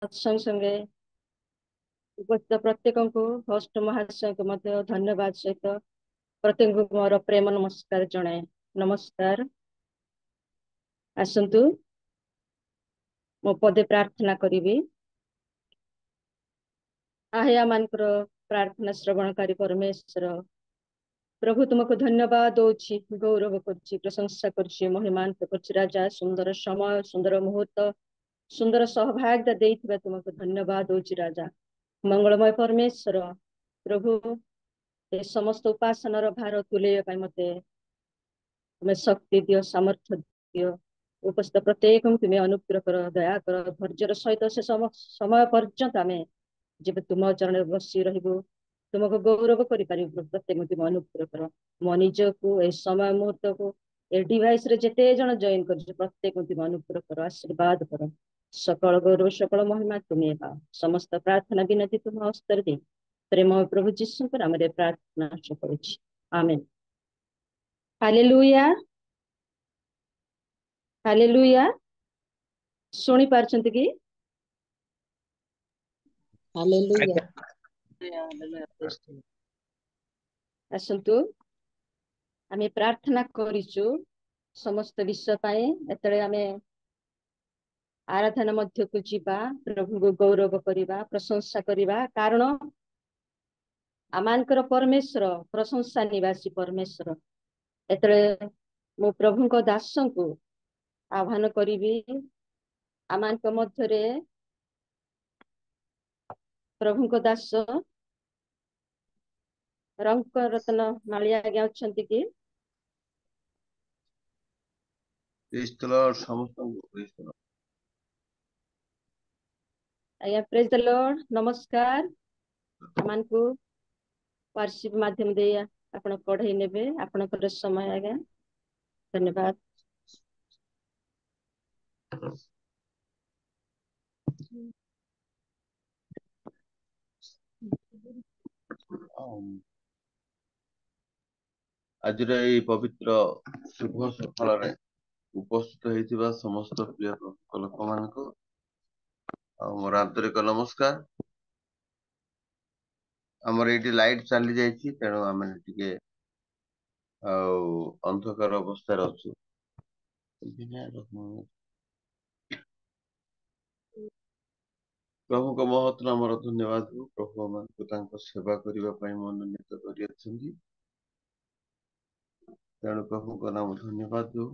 संगे संगे उपस्थित प्रत्येक को होस्ट महाशय को धन्यवाद सहित प्रत्येक मोर प्रेम नमस्कार जनाए। नमस्कार। आसतु मो पदे प्रार्थना करी। आहया मानकर प्रार्थना श्रवणकारी परमेश्वर प्रभु तुमको धन्यवाद दौची, गौरव कर प्रशंसा कर महिमान्त कर राजा। सुंदर समय, सुंदर मुहूर्त, सुंदर सहभागिता देइथिबा तुमको धन्यवाद दौची राजा। मंगलमय परमेश्वर प्रभु ए समस्त उपासनार भार तुले मते तुम्हें शक्ति दियो, सामर्थ्य दियो। उपस्थित प्रत्येक तुम्हें अनुग्रह कर, दया कर, धैर्यर सहित से समय पर्यंत आम जब तुम चरण बसी रही तुमको गौरव कर प्रत्येक तुम अनुग्रह कर। मो निज को ए समय मुहूर्त को ए डिवाइस रे जेते जन जॉइन कर प्रत्येक तुम अनुग्रह कर, आशीर्वाद कर। सकल गौरव सकल महिमा तुम्हें पा। समस्त प्रार्थना विनती तुम हस्तर दे प्रेम प्रभु जीशु नाम प्रार्थना करुँ। आमेन। Hallelujah, hallelujah. शुणी पारछंती कि? हालेलुया। आसतु आमे प्रार्थना करिचु समस्त विषय पाए। एतळे आमे आराधना मध्य को जीवा, प्रभु को गौरव करिबा, प्रशंसा करिबा। कारण आमानकर परमेश्वर प्रशंसा निवासी परमेश्वर। एतळे मो प्रभु को दासों को आह्वान करिबी। आमानक मध्यरे प्रभु को दास रंग रत्न मालिया आज्ञा अच्छंती कि? आज्ञा प्रेज द लॉर्ड। नमस्कार। आमान को वार्षिक माध्यम दे आपण पढ़ाई नेबे आपण पर समय आज्ञा। धन्यवाद। आज पवित्र शुभ सफल उपस्थित होइतिबा समस्त प्रिय लोक मानक मोर आंतरिक नमस्कार। आमर ये लाइट चली जाइए तेणु आम टे अंधकार अवस्था अच्छु। प्रभु को महत् नामर धन्यवाद हो। प्रभु आम सेवा करने मनोनीत कर तेणु प्रभु को नाम धन्यवाद हो।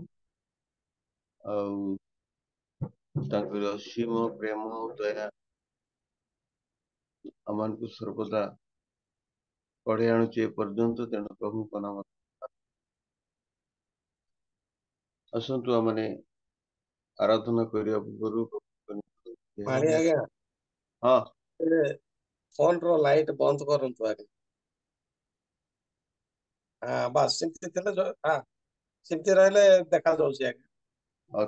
असीम प्रेम दया आम को सर्वदा पढ़े आणुचे पर्यंत। तेणु प्रभु को नाम आसतु आमने आराधना करने पूर्व हाँ फोन रो लाइट बंद करंतु आगे। हाँ बस सिंपली थे जो हाँ सिंपली रहले देखा जाउछि आगे।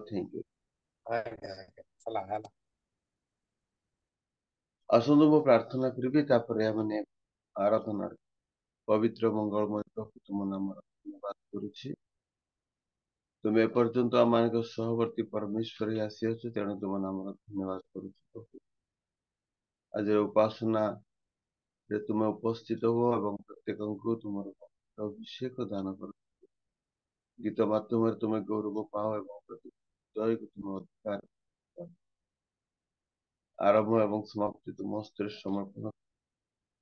Thank you. चला हला आसतु मो प्रार्थना करी मैंने आराधना पवित्र मंगलमय प्रभु तुम नाम धन्यवाद करुछि। तुम एपर्यंत आम सहवर्ती परमेश्वर ही आसी अच्छे तेणु तुम नाम धन्यवाद करुछु। आज उपासना रे तुम उपस्थित हो एवं प्रत्येक को तुम अभिषेक दान कर गीत माध्यम तुम गौरव पाओ एवं जय को तुम अधिकार आरंभ एवं समाप्ति तुम हस्ते समर्पण।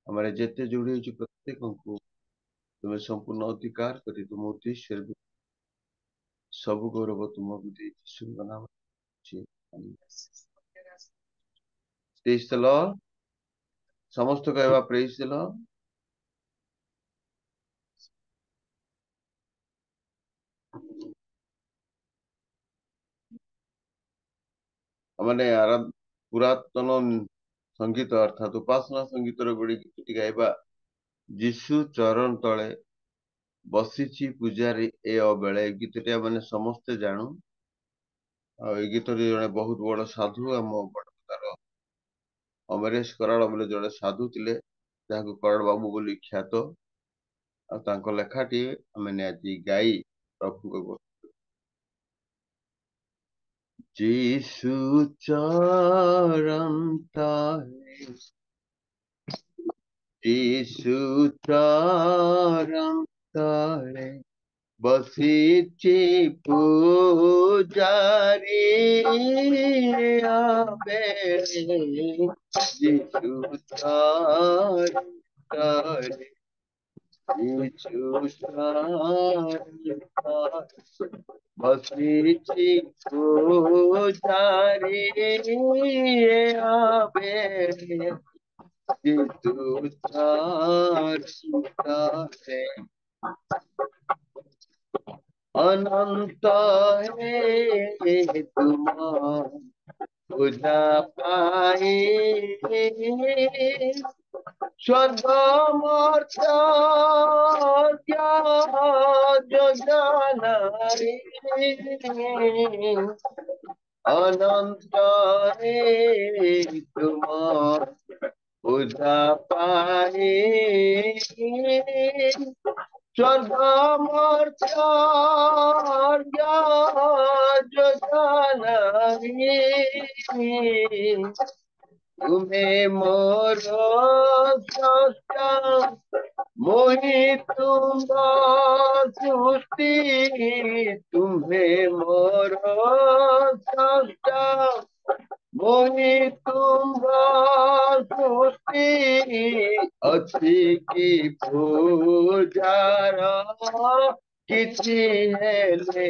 हमारे जेते जोड़ी प्रत्येक को तुम्हें संपूर्ण अधिकार करी तुम उद्देश्य सब गौरव तुम नाम प्रेज द लॉर्ड। समस्त कहवा प्रेज द लॉर्ड। मैंने पुरातन संगीत अर्थात उपासना संगीत गुड़ी गीत गाइबा जीशु चरण तले बसी पूजारी ए अबेले गीत मैंने समस्ते जानू। ये गीत जड़े बहुत बड़ साधु आम बड़ार अमरेश कराड़ बोले जड़े साधु थे जहाँ कराड़ बाबू बोली ख्यात लेखाटी मैंने आज गाई प्रभु को यीशु चरण तले, यीशु चरण तले बसिछि पूजारी आबेले, यीशु चरण तले, यीशु चरण तले बसिछि पूजारी आबेले, यीशु चरण तले अनंत है तुम पूजा पाए, स्वर्ग मर्त्य जो जानारे, अनंत है तुम पूजा पाए, स्वर्ग मर्त्य जो जानारे, तुम्हें मोर स्रष्टा मोहि तुम सृष्टि, तुम्हें मोर स्रष्टा मोहि तुम सृष्टि, अच्छी की पूजार किछि हेले,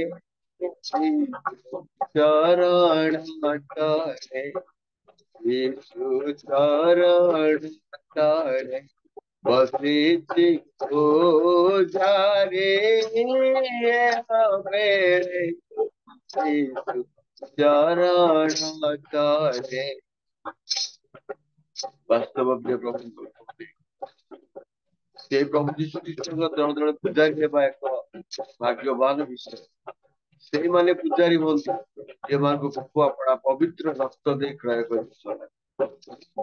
चरण तले, यीशु चरण तले बसिछि पूजारी आबेले, यीशु चरण तले। वास्तव प्रिय प्रभु, से प्रभु जीशु ख्रीष्टଙ୍କ ଜଣେ ଜଣେ ପୂଜାରୀ ହେବା ଏକ ଭାଗ୍ୟବାନ ବିଷୟ। ସେଇମାନେ ପୂଜାରୀ ହୁଅନ୍ତି ଯେମାନଙ୍କୁ ପ୍ରଭୁ ଆପଣା ପବିତ୍ର ରକ୍ତ ଦେଇ କ୍ରୟ କରିଛନ୍ତି।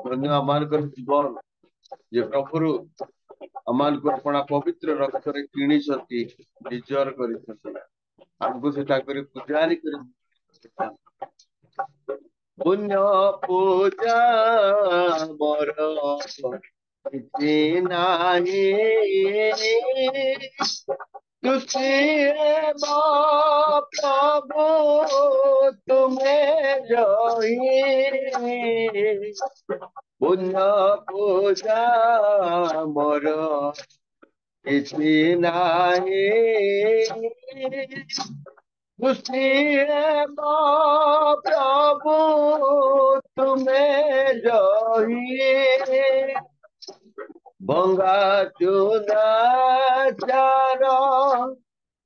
ଧନ୍ୟ ଆମମାନଙ୍କର ଜୀବନ ଯେ ପ୍ରଭୁରୁ ଆମମାନଙ୍କୁ ଆପଣା ପବିତ୍ର ରକ୍ତରେ କିଣିଛନ୍ତି, ନିଜର କରିଛନ୍ତି। ଆମକୁ ସେ ତାଙ୍କରି ପୂଜାରୀ କରି पुण्य पूजा मोर किछि नाही, तुसी प्रभु तुम्हें जही, पुण्य पूजा मोर किछि नाही, तुसी प्रभु तुम्हें जही, भंगा चुना चार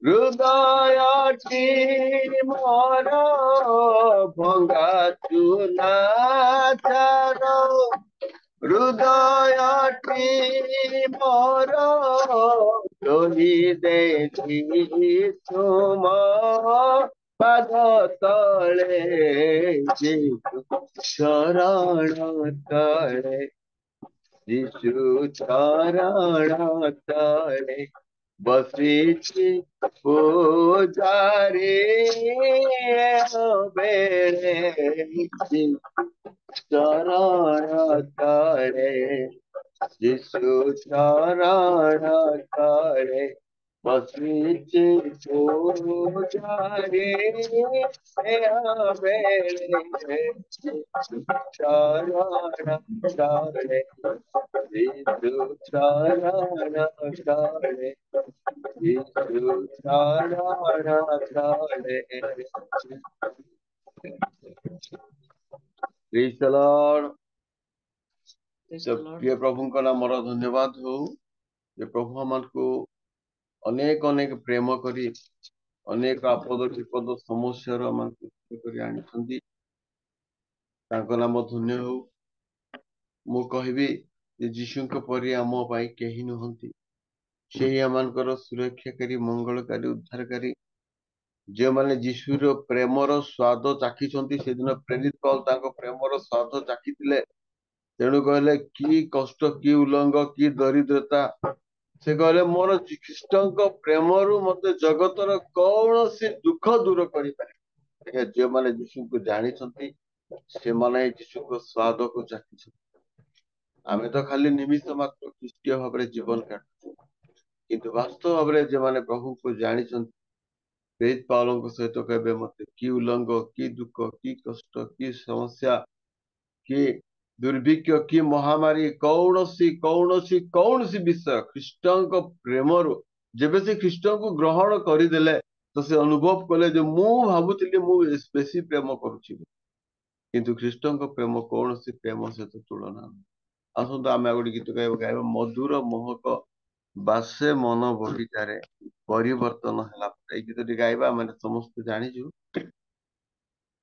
हृदयटी मोर, भंगा चुना चार हृदयटी मोर, जोहि देछि तुम पाद तले, यीशु चरण तले, यीशु चरण तले बसिछि पूजारी आबेले, यीशु चरण तले, यीशु चरण तले बसिछि पूजारी आबेले, यीशु चरण तले, यीशु चरण तले, यीशु चरण तले। Praise the Lord. प्रिय प्रभुଙ୍କ नामର ଧନ୍ୟବାଦ ହଉ ଯେ ପ୍ରଭୁ ଆମକୁ ଅନେକ ଅନେକ ପ୍ରେମ କରି ଅନେକ ଆପଦ ବିପଦ ସମସ୍ୟାରୁ ଆମକୁ କରି ଆଣିଛନ୍ତି। ତାଙ୍କ ନାମ ଧନ୍ୟ ହଉ। ମୁଁ କହିବି ଯେ ଯୀଶୁଙ୍କ ପରି ଆମ ପାଇଁ କେହି ନୁହନ୍ତି। ସେହି ଆମମାନଙ୍କର ସୁରକ୍ଷାକାରୀ, ମଙ୍ଗଳକାରୀ, ଉଦ୍ଧାରକାରୀ, ଯେଉଁମାନେ ଯୀଶୁର ପ୍ରେମର ସ୍ୱାଦ ଚାଖିଛନ୍ତି। ସେଦିନ ପ୍ରେରିତ ପଉଲ ତାଙ୍କ ପ୍ରେମର ସ୍ୱାଦ ଚାଖିଥିଲେ। ତେଣୁ କହିଲେ କି କଷ୍ଟ, କି ଉଲଙ୍ଗ, କି ଦରିଦ୍ରତା, ସେ କହିଲେ ମୋର ଖ୍ରୀଷ୍ଟଙ୍କ ପ୍ରେମରୁ ମତେ ଜଗତର କୌଣସି ଦୁଃଖ ଦୂର କରିପାରେ। जो माने यीशु को जानी से माने यीशु को स्वाद को चाखी आमे तो खाली निमित्त मात्र ख्रीष्टीय भाव जीवन काटु किंतु वास्तव भाव जो माने प्रभु को जानी प्रेरित पावलों सहित कहबे मते कि उल्लंघ कि दुख कि कष्ट कि समस्या कि दुर्भिक्ष कि महामारी कौनसी कौनसी कौनसी विषय ख्रीष्ट प्रेम जेबे से ख्रीष्ट को ग्रहण करदेले तो से अनुभव कले जो मु भावुली मु बेसी प्रेम करुछि किंतु ख्रीष्ट प्रेम कौनसी प्रेम सहित तुलना आसत आम गोटे गीत गाइबा मधुर मोहक बासे मन बगीचारे परिवर्तन है गीत गाइबा मैंने समस्त जानीचु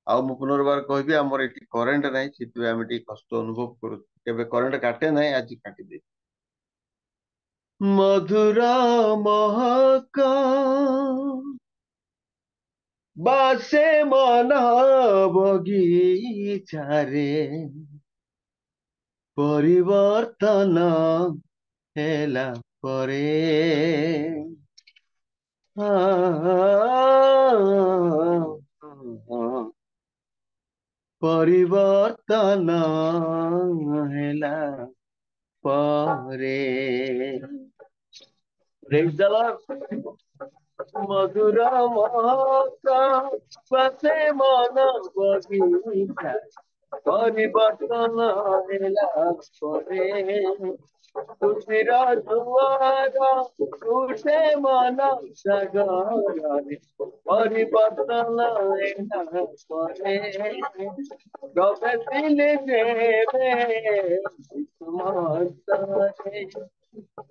आ पुनर्बार कहबी आमर ये करेन्ट ना से आम कष्ट अनुभव करें करेन्ट काटे ना आज काटिदे मधुर महक बासे मन बगीचारे परिवर्तन हेला परे परिवर्तन हेला परे Praise the Lord. मधुर महका बसे मन बगीचा परिवर्तन हेला परे खुशीर दुआर उठे मन सागरे परिवर्तन हेला परे गबेतिले देवे सुमंतरे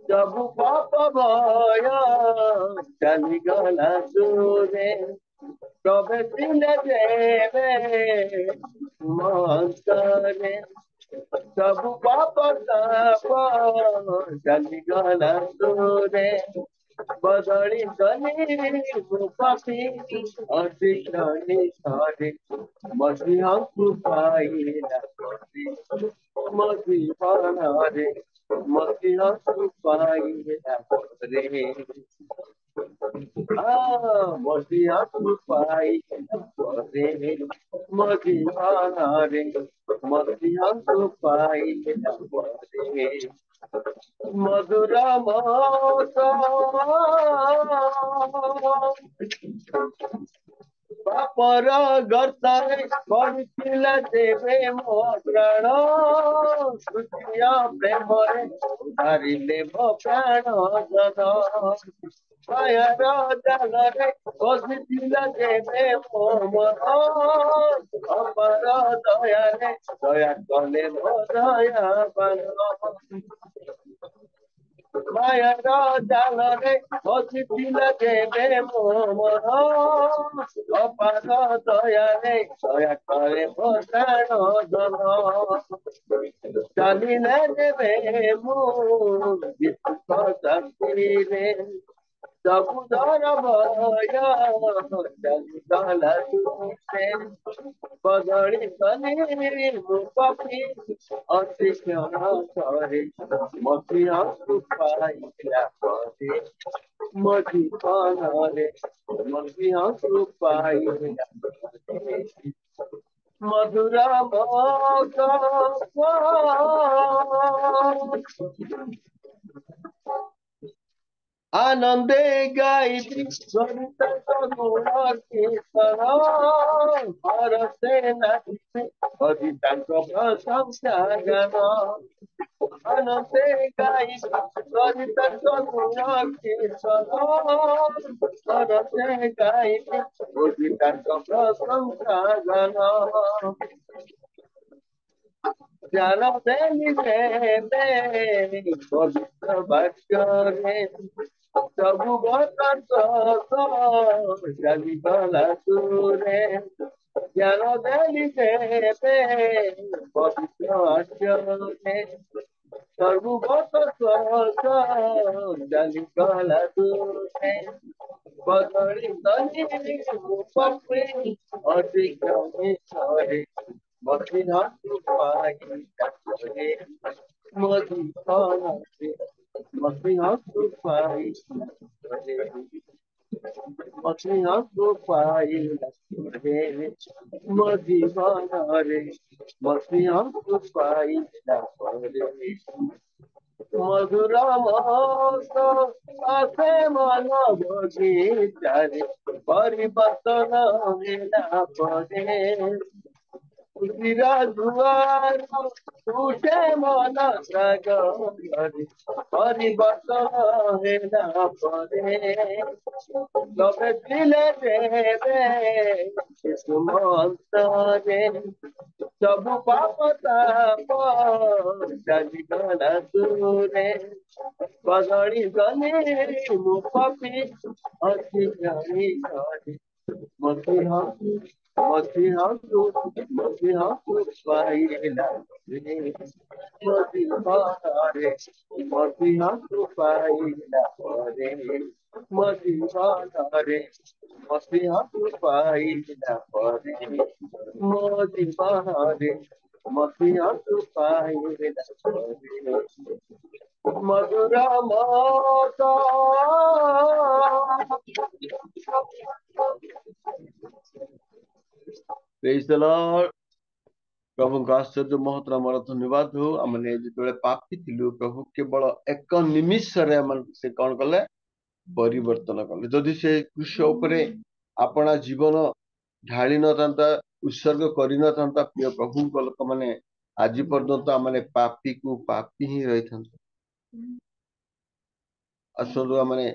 जब पाप भय चलीगला दूरे तबे दिले देवे मंतरे सब पाप ताप चलीगला दूरे बदली गली पापी अतिक्रणी सारे मसीहा पाइला मसीहा रे मसीहा पाइला रे मसीहा पाइला रे मसीहा रे मसीहा पाइला रे मधुर बापर गर्तारे करथिला देवे मो प्राण सुखिया प्रेम रे उधारिले मो प्राण जन मायार जालरे करथिला देवे मो मन अपार दया रे दया कले मो दया बन मायार जालरे करथिला देवे मो मन अपार दया रे दया करे मो प्राण जन चालिले देवे मो विश्व शक्तिरे सबुदर भय चलिगला दूरे बदली गली पापी अतिक्रमण करे मसीहा पाइला परे मसीहा रे मसीहा पाइला परे मधुर आनंदे गायत्री सरिता गुण कीर्तन हरसे नाचिते अधितांक प्रशंसा गान आनंदे गायत्री सरिता गुण कीर्तन हरसे गायत्री अधितांक प्रशंसा गान ज्ञान देली देवे पवित्र वाक्य सबु भक्त चलीगला दूरे ज्ञान देली देवे पवित्र वाक्य सबु भक्त चलीगला दूरे बदली गली पापी अतिक्रमी करे मसीहा पाइला परे मसीहा रे मसीहा पाइला परे ମସିହାକୁ ପାଇଲା ପରେ ମୋ ଜୀବନରେ ମସିହାକୁ ପାଇଲା ପରେ ମଧୁର ମହକ ଆସେ ମନ ବଗିଚାରେ ପରିବର୍ତ୍ତନ ହେଲା ପରେ ଖୁସିର ଜୁଆର ଉଠେ ମନ ସାଗରରେ ପରିବର୍ତ୍ତନ ହେଲା ପରେ ତମେ ଥିଲେ ଦେବେ ସୁମନ୍ତରେ ସବୁ ପାପ ତାପ ଚାଲିଗଲା ଦୂରେ ବଦଳି ଗଲି ମୁଁ ପାପି ଅଛି ଜାଣି ଘରେ ମସିହାକୁ ମସିହାକୁ ପାଇଲା ମୋ ଜୀବନରେ ମସିହାକୁ ପାଇଲା ପରେ ମୋ ଜୀବନରେ ମସିହାକୁ ପାଇଲା ପରେ ମୋ ଜୀବନରେ ମସିହାକୁ ପାଇଲା ପରେ ମଧୁର ମତ Praise the Lord. ପ୍ରଭୁଙ୍କ ଆଶ୍ଚର୍ଯ୍ୟ ମହତର ଆମର ଧନ୍ୟବାଦ ହଉ। ଆମେ ଯେତେବେଳେ ପାପୀ ଥିଲୁ ପ୍ରଭୁ କେବଳ ଏକ ନିମିଷରେ ଆମକୁ ସେ କଣ କଲେ ପରିବର୍ତ୍ତନ କଲେ। ଯଦି ସେ କୃଷ ଉପରେ ଆପଣା ଜୀବନ ଢାଳି ନଥାନ୍ତା ଉତ୍ସର୍ଗ କରିନଥାନ୍ତା ପ୍ରିୟ ପ୍ରଭୁଙ୍କ ଲୋକମାନେ ଆଜି ପର୍ଯ୍ୟନ୍ତ ଆମେ ପାପୀକୁ ପାପୀ ହିଁ ରହିଥାନ୍ତୁ। ଆସନ୍ତୁ ଆମେ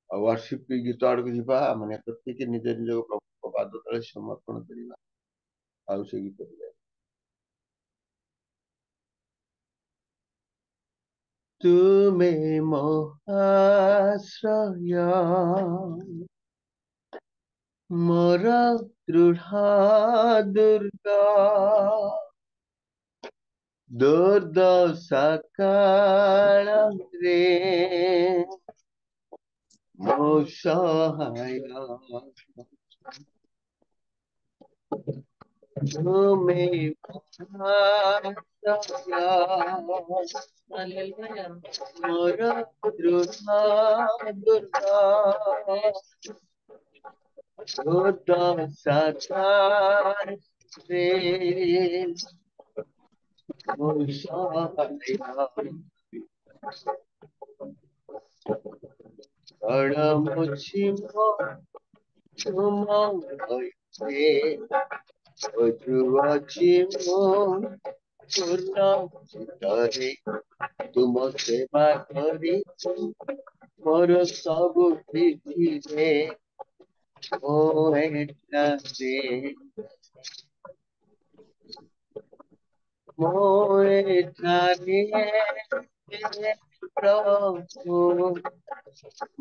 ୱାର୍ସିପ ଗୀତ ଆଡକୁ ଯିବା। ଆମେ ପ୍ରତ୍ୟେକ ନିଜ ନିଜ ପ୍ରଭୁଙ୍କ ପାଦ ତଳେ ସମର୍ପଣ କରିବା। ଆଉ ସେ ଗୀତ ତୁମେ ମୋ ଆଶ୍ରୟ ମୋର ଦୃଢ଼ ଦୁର୍ଗ ଦୁର୍ଦ୍ଦଶା କାଳରେ ମୋ ସହାୟ ତୁମେ ମୋର ଦୃଢ଼ ଦୁର୍ଗ ଦୁର୍ଦ୍ଦଶା କାଳରେ ମୋ ସହାୟ ମୁଛି ମୋ ତୁମ ଭୟରେ ଅଛି ମୋ ପୂର୍ଣ୍ଣ ଚିତ୍ତରେ ତୁମ ସେବା କରି ମୋର ସବୁ ପୃଥିବୀରେ ମୋ ଏଠାରେ ପ୍ରଭୁ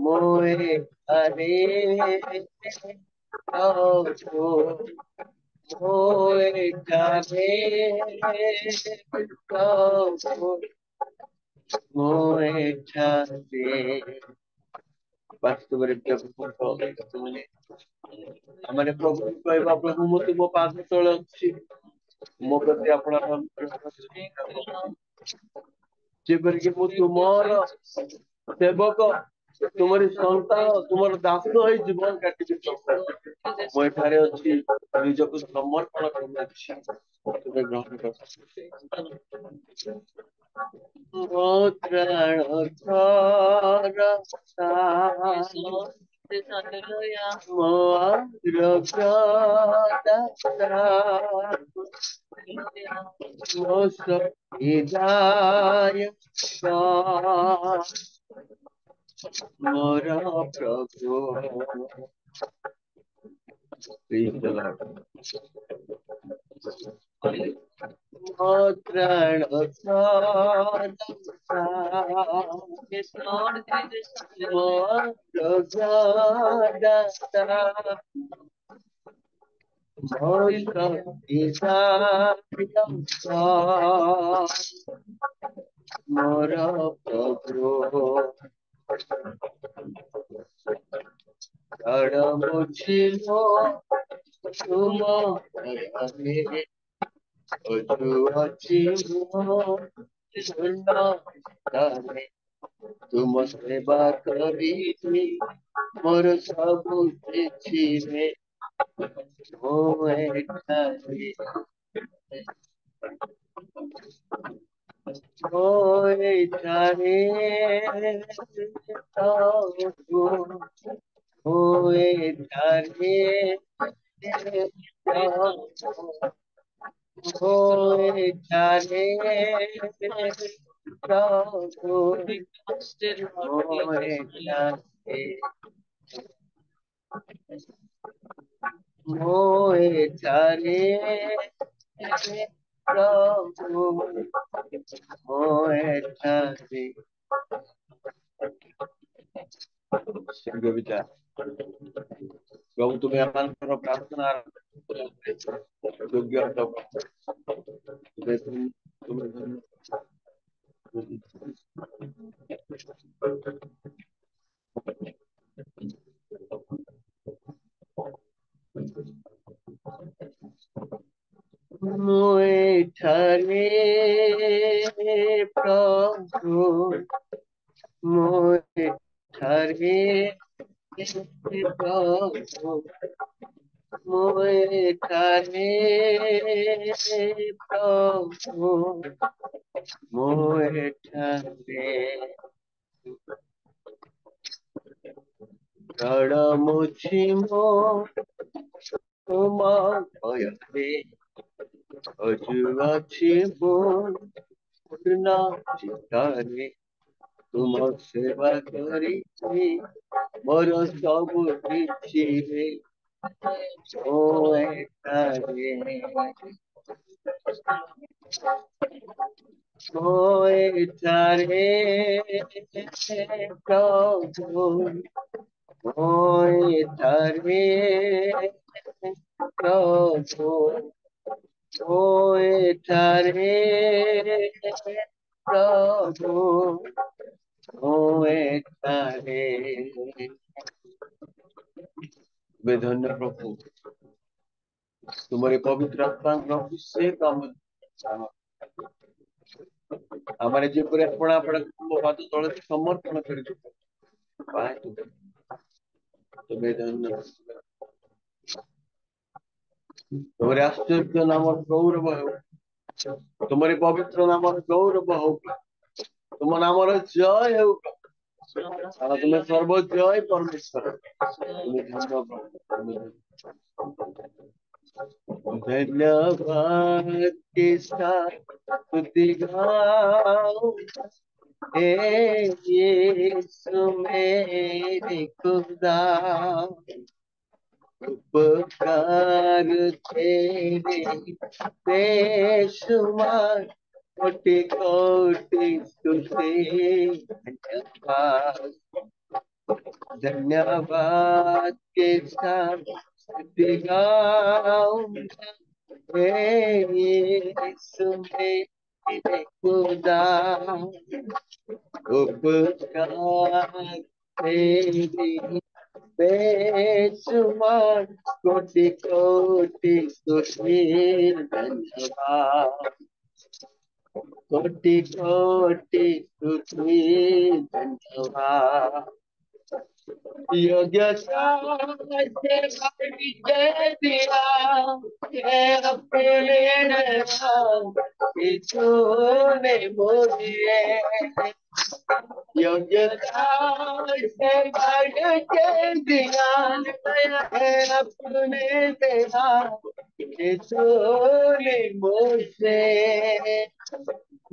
ମୋ ଏଠାରେ ପ୍ରଭୁ ମୋ ଏଠାରେ ପ୍ରଭୁ ମୋ ଏଠାରେ ବାସ୍ତବରେ ଆମେ ପ୍ରଭୁ କହିବା ପ୍ରଭୁ ମୁଁ ତୁମ ପାଦ ତଳେ ଅଛି ମୋ ପ୍ରତି ଆପଣ ଯେପରିକି ମୁଁ ତୁମର ସେବକ ତୁମର ସନ୍ତାନ ତୁମର ଦାସ ହେଇ ଜୀବନ କାଟିବି ମୁଁ ଏଠାରେ ଅଛି ନିଜକୁ ସମର୍ପଣ କରୁଅଛି ତୁମେ ଗ୍ରହଣ କର ମୋ ମୋର ପ୍ରଭୁ ମୋ ତ୍ରାଣ ମୋର ପ୍ରଭୁ ମୁଛିଲ ତୁମ ଅଛି तुम सेवा करी मोर सबु କିଛି रे ମୁଁ ଏଠାରେ विचार प्रभु तुम्हें हमारा प्रार्थना योग्य ठारे प्रभु मोए ठारे प्रभु मोए ठारे प्रभु मोए ठारे प्रण मुझी मो तुमा भयते अजुआछि पूर्ण चित्तारे तुम सेवा करी मोर सबु किछि रे मोए प्रभु मोए प्रभु मोए प्रभु मोए धन्य प्रभु तुम्हारे पवित्र आत्मा अभिषेक हमारे जेपरि आपण आपण पाद तले समर्पण करि तुम्हें धन्य तुम्हारे आश्चर्य नाम गौरव हो तुम्हारे पवित्र नाम गौरव हो तुम नाम जय हो तुम्हें सर्व जय परमेश्वर धन्यवाद के साथ यीशु मेरे खुदा उपकार तेरे बेशुमार कोटि कोटि स्तुति धन्यवाद के साथ यीशु मेरे खुदा उपकार तेरी बेशुमार कोटि कोटि स्तुति धन्यवाद कोटि कोटि स्तुति धन्यवाद योग्यता से परिचय दिया अपने तूने मुझे योग्यता से परिचय दिया अपने तेरा तूने मुझे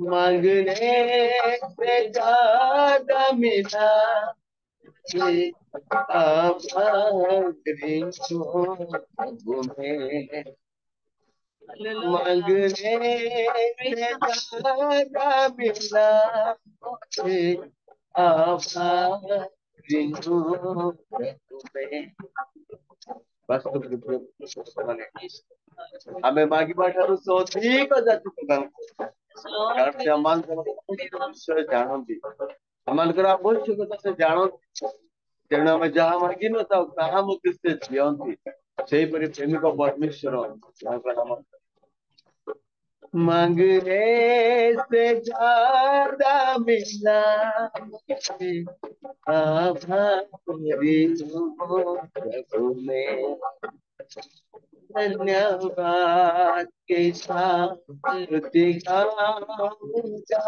मांगने से ज्यादा मिला मांगने मिला हमें मागिबा ठारू अधिक जाति प्रदान कारण से विषय जानती आमर आवश्यकता से जानती तेणु आम जहाँ मागि न था ताहा मते से दियंती सेहीपरि प्रेमिक परमेश्वर नाम मांगने से ज्यादा मिला मुझे, आभारी हूँ प्रभु में। धन्यवाद के साथ स्तुति गाऊंगा,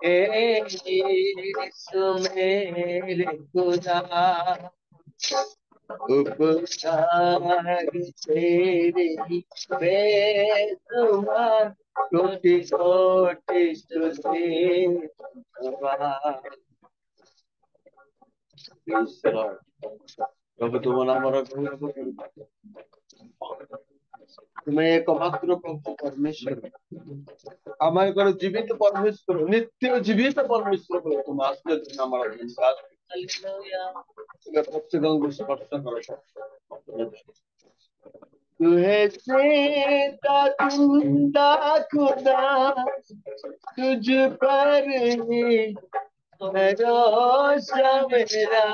ए यीशु मेरे खुदा। उपकार तेरी बेसुमार, कोटि कोटि स्तुति धन्यवाद। प्रभु तुम नामर गौरव करू। तुम्हें एकमात्र प्रभु परमेश्वर, आमर जीवित परमेश्वर, नित्य जीवित परमेश्वर, तुम आश्चर्य नामर धन्यवाद। तुम्हें प्रत्येक स्पर्श करो। तू है सीता जिंदा खुदा, तुझ पर ही भरोसा मेरा।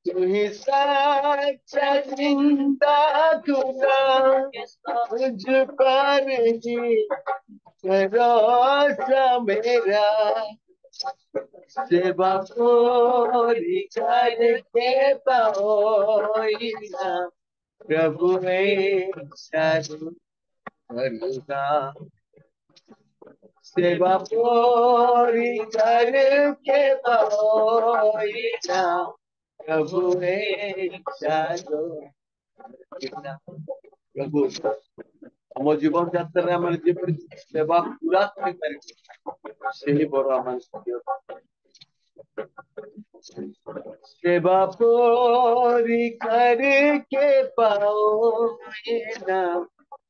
तू ही सच्चा जिंदा खुदा, तुझ पर ही भरोसा मेरा। सेवा पूरी करके पाओ प्रभु है साधु भरुगा। सेवा पूरी करके पाओ प्रभु है साधु भरुगा। प्रभु हम जीवन यात्रा में जीवन सेवा पूरा करें से ही बड़ा आम सेवा पूरी करके पाओ ना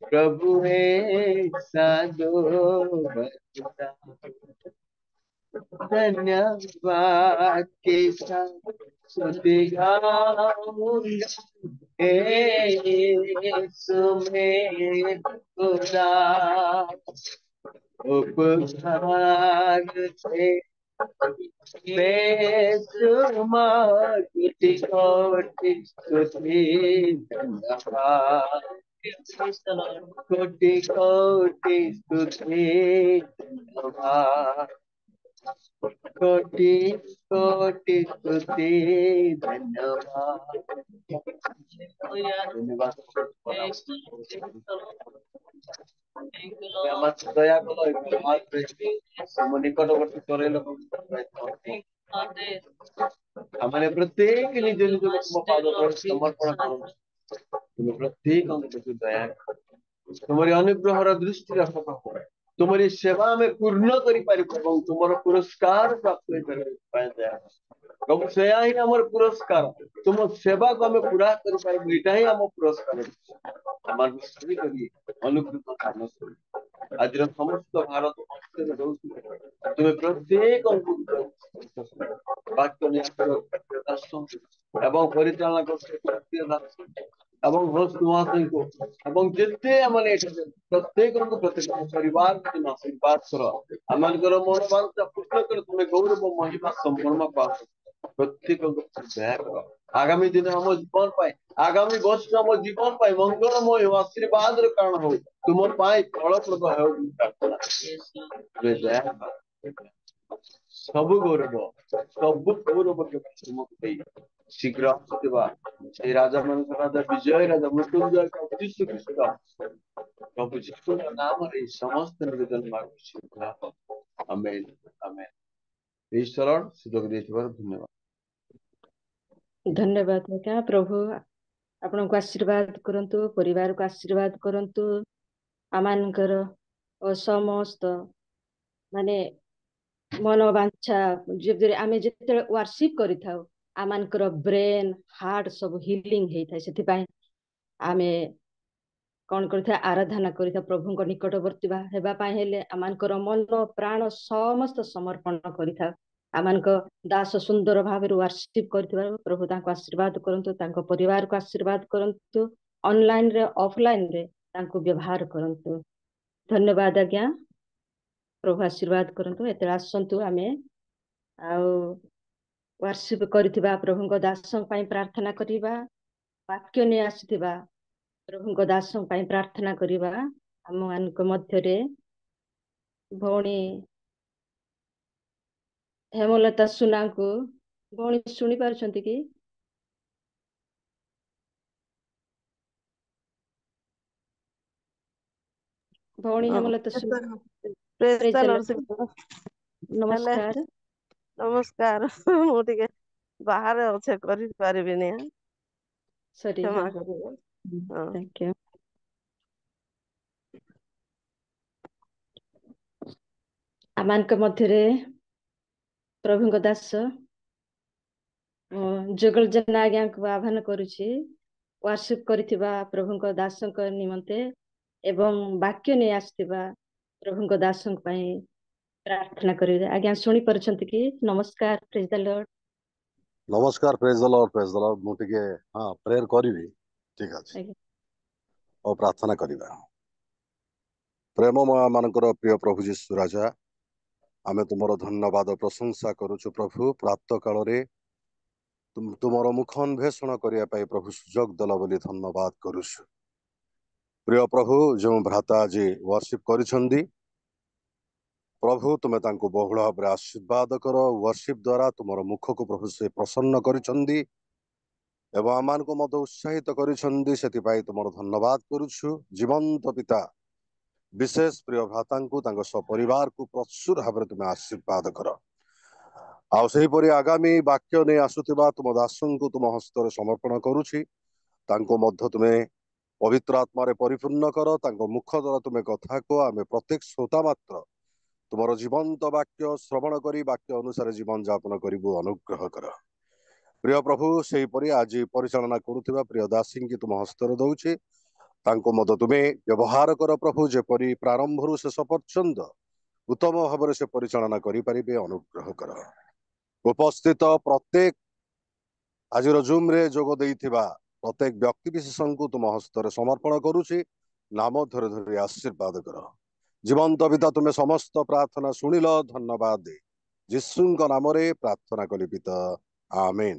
प्रभु है साधु भरुगा। धन्यवाद के साथ स्तुति गाऊंगा, यीशु मेरे खुदा। उपकार से बेसुमार, कोटि कोटि स्तुति धन्यवाद। कोटि कोटि स्तुति धन्यवाद। कोटि कोटि स्तुति धन्यवाद। धन्यवाद दया करो तुम निकटवर्ती करे हमारे प्रत्येक निज निज तुम पाद पर समर्पण करो। तुम प्रत्येक दया तुम्हारी अनुग्रह दृष्टि रख प्रभु। तुम्हारी सेवा में पूर्ण कर तुम पुरस्कार प्राप्त कर प्रभु। से ही आम पुरस्कार, तुम सेवा को आम पूरा कर आम पुरस्कार। अनुकृत आज समस्त भारत तुम्हें प्रत्येक परिचालना जिते प्रत्येक प्रत्येक परिवार तुम आशीर्वाद कर। आम मनोवांछा पूर्ण कर तुम्हें गौरव महिमा संपूर्ण पाओ। प्रत्येक दया कर आगामी दिन हम जीवन पाए, आगामी वर्ष हम जीवन पाए मंगलमय हो, आशीर्वाद कारण हो, तुम फलप्रद हो। सब गौरव तुमको शीघ्र आसुवा से राजा मान राजा विजय राजा मृत्युंजय यीशु ख्रीष्ट प्रभु जीशु नाम रे समस्त निवेदन मागुछि। आमेन आमेन। ईश्वर सुजोग देथिबार धन्यवाद। धन्यवाद आज्ञा। प्रभु आपण को आशीर्वाद करंतु, परिवार को आशीर्वाद करंतु। आमानकर समस्त माने मनोवांछा जे आमे जेते वर्शिप करिथाउ आमानकर ब्रेन हार्ट सब हिलिंग हेता सेति पाए आमे कौन करथा आराधना करिथा प्रभु को निकटवर्ती हेबा पाए हेले आमानकर मन प्राण समस्त समर्पण करिथा। आमानक दास सुंदर भाव वर्शिप करथिबा प्रभु तांको आशीर्वाद करंतु, तांको परिवार को आशीर्वाद करंतु, ऑनलाइन रे ऑफलाइन रे तांको व्यवहार करंतु। धन्यवाद आज्ञा। प्रभु आशीर्वाद करंतु। एते आसंतु आमे आउ वर्शिप करथिबा प्रभु दास पई प्रार्थना करिबा। वाक्य ने आसीथिबा प्रभु दास पई प्रार्थना करिबा। ଆମ ମାନଙ୍କ ମଧ୍ୟରେ ଭଉଣୀ ହେମଲତା ସୁନାଙ୍କୁ ଭଉଣୀ ଶୁଣି ପାରୁଛନ୍ତି କି? ଭଉଣୀ ହେମଲତା ସୁନା, ପ୍ରେଜ ପ୍ରେଜ ଦ ଦ ଲର୍ଡ ଲର୍ଡ। ସିଷ୍ଟର। ହେଲେ ନମସ୍କାର। ନମସ୍କାର। ମୁଁ ଟିକେ ବାହାରେ ଅଛେ କରିପାରିବିନି। ସରି, କ୍ଷମା ହଁ, କରିବେ। ହଁ ଥ୍ୟାଙ୍କ ୟୁ। ଆମମାନଙ୍କ ମଧ୍ୟରେ ପ୍ରଭୁଙ୍କ ଦାସ ଯୁଗଳ ଜେନା ଆଜ୍ଞାଙ୍କୁ ଆହ୍ୱାନ କରୁଛି ୱାର୍ସିପ କରିଥିବା ପ୍ରଭୁଙ୍କ ଦାସଙ୍କ ନିମନ୍ତେ ଏବଂ ବାକ୍ୟ ନେଇ ଆସିଥିବା ପ୍ରଭୁଙ୍କ ଦାସଙ୍କ ପାଇଁ ପ୍ରାର୍ଥନା କରିବେ। ଆଜ୍ଞା ଶୁଣି ପାରୁଛନ୍ତି କି? ନମସ୍କାର, ପ୍ରେଜ ଦ ଲର୍ଡ। ନମସ୍କାର, ପ୍ରେଜ ଦ ଲର୍ଡ, ପ୍ରେଜ ଦ ଲର୍ଡ। ମୁଁ ଟିକେ ପ୍ରେୟର କରିବି। ଠିକ ଅଛି, ଆଜ୍ଞା। ଓ ପ୍ରାର୍ଥନା କରିବା। ପ୍ରେମମୟ ମାନଙ୍କର ପ୍ରିୟ ପ୍ରଭୁ ଯୀଶୁ ରାଜା, ଆମେ ତୁମର ଧନ୍ୟବାଦ ପ୍ରଶଂସା କରୁଛୁ ପ୍ରଭୁ। ପ୍ରାତଃ କାଳରେ ତୁମର ମୁଖ ଅନ୍ବେଷଣ କରିବା ପାଇଁ ପ୍ରଭୁ ସୁଯୋଗ ଦେଲ ବୋଲି ଧନ୍ୟବାଦ କରୁଛୁ। ପ୍ରିୟ ପ୍ରଭୁ, ଯେଉଁ ଭ୍ରାତା ଆଜି ୱାର୍ସିପ କରିଛନ୍ତି ପ୍ରଭୁ, ତୁମେ ତାଙ୍କୁ ବହୁଳ ଭାବରେ ଆଶୀର୍ବାଦ କର। ୱାର୍ସିପ ଦ୍ୱାରା ତୁମର ମୁଖକୁ ପ୍ରଭୁ ସେ ପ୍ରସନ୍ନ କରିଛନ୍ତି ଏବଂ ଆମମାନଙ୍କୁ ମଧ୍ୟ ଉତ୍ସାହିତ କରିଛନ୍ତି। ସେଥିପାଇଁ ତୁମର ଧନ୍ୟବାଦ କରୁଛୁ। ଜୀବନ୍ତ ପିତା, ବିଶେଷ ପ୍ରିୟ ଭ୍ରାତାଙ୍କୁ ତାଙ୍କ ସପରିବାରକୁ ପ୍ରଚୁର ଭାବରେ ତୁମେ ଆଶୀର୍ବାଦ କର। ଆଉ ସେହିପରି ଆଗାମୀ ବାକ୍ୟ ନେଇ ଆସୁଥିବା ତୁମ ଦାସଙ୍କୁ ତୁମ ହସ୍ତରେ ସମର୍ପଣ କରୁଛି। ତାଙ୍କୁ ମଧ୍ୟ ତୁମେ ପବିତ୍ର ଆତ୍ମାରେ ପରିପୂର୍ଣ୍ଣ କର। ତାଙ୍କ ମୁଖ ଦ୍ୱାରା ତୁମେ କଥା କୁହ। ଆମେ ପ୍ରତ୍ୟେକ ଶ୍ରୋତା ମାତ୍ର ତୁମର ଜୀବନ୍ତ ବାକ୍ୟ ଶ୍ରବଣ କରି ବାକ୍ୟ ଅନୁସାରେ ଜୀବନ ଯାପନ କରିବୁ, ଅନୁଗ୍ରହ କର। ପ୍ରିୟ ପ୍ରଭୁ, ସେହିପରି ଆଜି ପରିଚାଳନା କରୁଥିବା ପ୍ରିୟ ଦାସୀଙ୍କୁ ତୁମ ହସ୍ତରେ ଦଉଛି। ତାଙ୍କୁ ମଧ୍ୟ ତୁମେ ବ୍ୟବହାର କର ପ୍ରଭୁ, ଯେପରି ପ୍ରାରମ୍ଭରୁ ଶେଷ ପର୍ଯ୍ୟନ୍ତ ଉତ୍ତମ ଭାବରେ ସେ ପରିଚାଳନା କରିପାରିବେ, ଅନୁଗ୍ରହ କର। ଉପସ୍ଥିତ ପ୍ରତ୍ୟେକ ଆଜିର ଜୁମ୍ରେ ଯୋଗ ଦେଇଥିବା ପ୍ରତ୍ୟେକ ବ୍ୟକ୍ତି ବିଶେଷଙ୍କୁ ତୁମ ହସ୍ତରେ ସମର୍ପଣ କରୁଛି। ନାମ ଧରି ଧରି ଆଶୀର୍ବାଦ କର। ଜୀବନ୍ତ ପିତା, ତୁମେ ସମସ୍ତ ପ୍ରାର୍ଥନା ଶୁଣିଲ, ଧନ୍ୟବାଦ ଦେ ଯୀଶୁଙ୍କ ନାମରେ ପ୍ରାର୍ଥନା କଲି ପିତା, ଆମେନ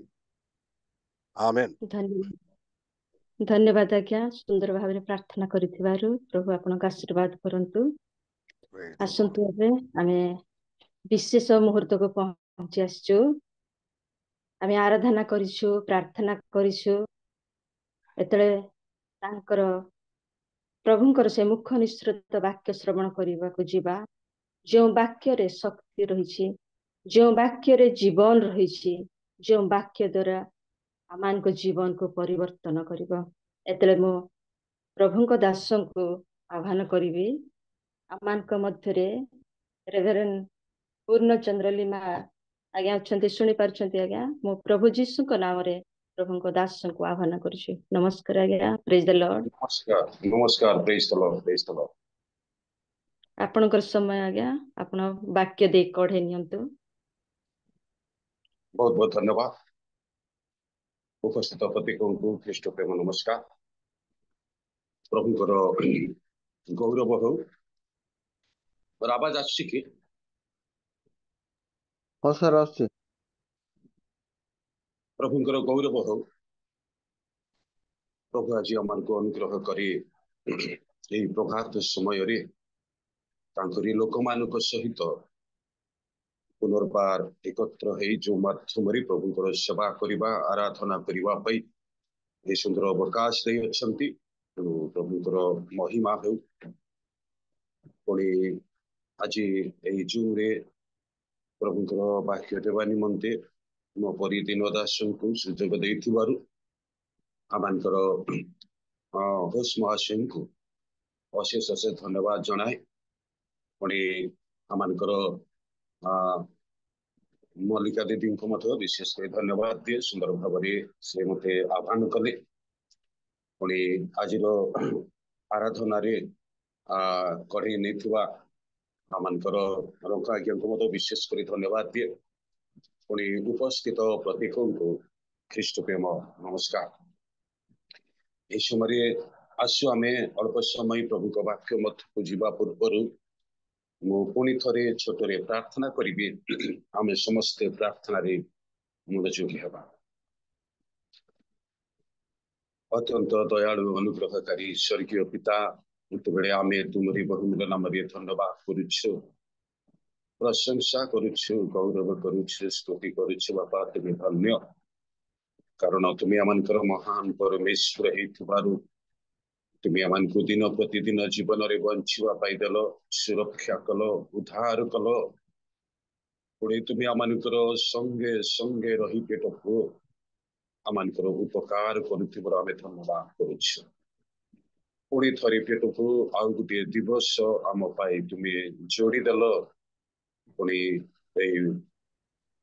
ଆମେନ। ଧନ୍ୟବାଦ ଆଜ୍ଞା, ସୁନ୍ଦର ଭାବରେ ପ୍ରାର୍ଥନା କରିଥିବାରୁ। ପ୍ରଭୁ ଆପଣଙ୍କୁ ଆଶୀର୍ବାଦ କରନ୍ତୁ। ଆସନ୍ତୁ, ଏବେ ଆମେ ବିଶେଷ ମୁହୂର୍ତ୍ତକୁ ପହଞ୍ଚି ଆସିଛୁ। ଆମେ ଆରାଧନା କରିଛୁ, ପ୍ରାର୍ଥନା କରିଛୁ। ଯେତେବେଳେ ତାଙ୍କର ପ୍ରଭୁଙ୍କର ସେ ମୁଖ ନିଃସୃତ ବାକ୍ୟ ଶ୍ରବଣ କରିବାକୁ ଯିବା, ଯେଉଁ ବାକ୍ୟରେ ଶକ୍ତି ରହିଛି, ଯେଉଁ ବାକ୍ୟରେ ଜୀବନ ରହିଛି, ଯେଉଁ ବାକ୍ୟ ଦ୍ୱାରା ଆମମାନଙ୍କ ଜୀବନକୁ ପରିବର୍ତ୍ତନ କରିବ, ଏତେବେଳେ ମୁଁ ପ୍ରଭୁଙ୍କ ଦାସଙ୍କୁ ଆହ୍ୱାନ କରିବି। ଆମମାନଙ୍କ ମଧ୍ୟରେ ରେଭରେଣ୍ଡ ପୂର୍ଣ୍ଣଚନ୍ଦ୍ର ଲିମା ଆଜ୍ଞା ଅଛନ୍ତି, ଶୁଣି ପାରୁଛନ୍ତି ଆଜ୍ଞା? ମୁଁ ପ୍ରଭୁ ଯୀଶୁଙ୍କ ନାମରେ ପ୍ରଭୁଙ୍କ ଦାସଙ୍କୁ ଆହ୍ୱାନ କରୁଛି। ନମସ୍କାର ଆଜ୍ଞା, ପ୍ରେଜ ଦ ଲର୍ଡ। ନମସ୍କାର, ନମସ୍କାର, ପ୍ରେଜ ଦ ଲର୍ଡ, ପ୍ରେଜ ଦ ଲର୍ଡ। ଆପଣଙ୍କର ସମୟ ଆଜ୍ଞା, ଆପଣ ବାକ୍ୟ ଦେଇ କଢେଇ ନିଅନ୍ତୁ। ବହୁତ ବହୁତ ଧନ୍ୟବାଦ। ଉପସ୍ଥିତ ପ୍ରତ୍ୟେକଙ୍କୁ ଖ୍ରୀଷ୍ଟ ପ୍ରେମ ନମସ୍କାର। ପ୍ରଭୁଙ୍କର ଗୌରବ ହଉ। ଆବାଜ ଆସୁଛି କି? ହଁ ସାର୍, ଆସୁଛି। ପ୍ରଭୁଙ୍କର ଗୌରବ ହଉ। ପ୍ରଭୁ ଆଜି ଆମମାନଙ୍କୁ ଅନୁଗ୍ରହ କରି ଏହି ପ୍ରଭାତ ସମୟରେ ତାଙ୍କରି ଲୋକମାନଙ୍କ ସହିତ ପୁନର୍ବାର ଏକତ୍ର ହେଇ ଯେଉଁ ମାଧ୍ୟମରେ ପ୍ରଭୁଙ୍କର ସେବା କରିବା, ଆରାଧନା କରିବା ପାଇଁ ଏ ସୁନ୍ଦର ଅବକାଶ ଦେଇଅଛନ୍ତି, ତେଣୁ ପ୍ରଭୁଙ୍କର ମହିମା ହେଉ। ପୁଣି ଆଜି ଏହି ଜୁନରେ ପ୍ରଭୁଙ୍କର ବାକ୍ୟ ଦେବା ନିମନ୍ତେ ମୋ ପରି ଦୀନ ଦାସଙ୍କୁ ସୁଯୋଗ ଦେଇଥିବାରୁ ଆମମାନଙ୍କର ହୋସ୍ ମହାଶୟଙ୍କୁ ଅଶେଷ ଅଶେଷ ଧନ୍ୟବାଦ ଜଣାଏ। ପୁଣି ଆମମାନଙ୍କର ମଲ୍ଲିକା ଦିଦିଙ୍କୁ ମଧ୍ୟ ବିଶେଷ କରି ଧନ୍ୟବାଦ ଦିଏ। ସୁନ୍ଦର ଭାବରେ ସେ ମୋତେ ଆହ୍ୱାନ କଲେ। ପୁଣି ଆଜିର ଆରାଧନାରେ କଢ଼େଇ ନେଇଥିବା ଆମମାନଙ୍କର ରଙ୍କା ଆଜ୍ଞାଙ୍କୁ ମଧ୍ୟ ବିଶେଷ କରି ଧନ୍ୟବାଦ ଦିଏ। ପୁଣି ଉପସ୍ଥିତ ପ୍ରତ୍ୟେକଙ୍କୁ ଖ୍ରୀଷ୍ଟ ପ୍ରେମ ନମସ୍କାର। ଏହି ସମୟରେ ଆସୁ ଆମେ ଅଳ୍ପ ସମୟ ପ୍ରଭୁଙ୍କ ବାକ୍ୟ ମଧ୍ୟକୁ ଯିବା ପୂର୍ବରୁ ମୁଁ ପୁଣି ଥରେ ଛୋଟରେ ପ୍ରାର୍ଥନା କରିବି। ଆମେ ସମସ୍ତେ ପ୍ରାର୍ଥନାରେ ମନୋଯୋଗୀ ହେବା। ଅତ୍ୟନ୍ତ ଦୟାଳୁ ଅନୁଗ୍ରହକାରୀ ସ୍ୱର୍ଗୀୟ ପିତା, ଯେତେବେଳେ ଆମେ ତୁମରି ବହୁମୂଲ୍ୟ ନାମରେ ଧନ୍ୟବାଦ କରୁଛୁ, ପ୍ରଶଂସା କରୁଛୁ, ଗୌରବ କରୁଛୁ, ସ୍ତୁତି କରୁଛୁ। ବାପା ତୁମେ ଧନ୍ୟ, କାରଣ ତୁମେ ଆମଙ୍କର ମହାନ ପରମେଶ୍ୱର ହେଇଥିବାରୁ ତୁମେ ଆମକୁ ଦିନ ପ୍ରତିଦିନ ଜୀବନରେ ବଞ୍ଚିବା ପାଇଁ ଦେଲ, ସୁରକ୍ଷା କଲ, ଉଦ୍ଧାର କଲ। ପୁଣି ତୁମେ ଆମଙ୍କର ସଙ୍ଗେ ସଙ୍ଗେ ରହି ପେଟକୁ ଆମଙ୍କର ଉପକାର କରୁଥିବାରୁ ଆମେ ଧନ୍ୟବାଦ କରୁଛୁ। ପୁଣି ଥରେ ପେଟକୁ ଆଉ ଗୋଟିଏ ଦିବସ ଆମ ପାଇଁ ତୁମେ ଯୋଡ଼ିଦେଲ। ପୁଣି ଏଇ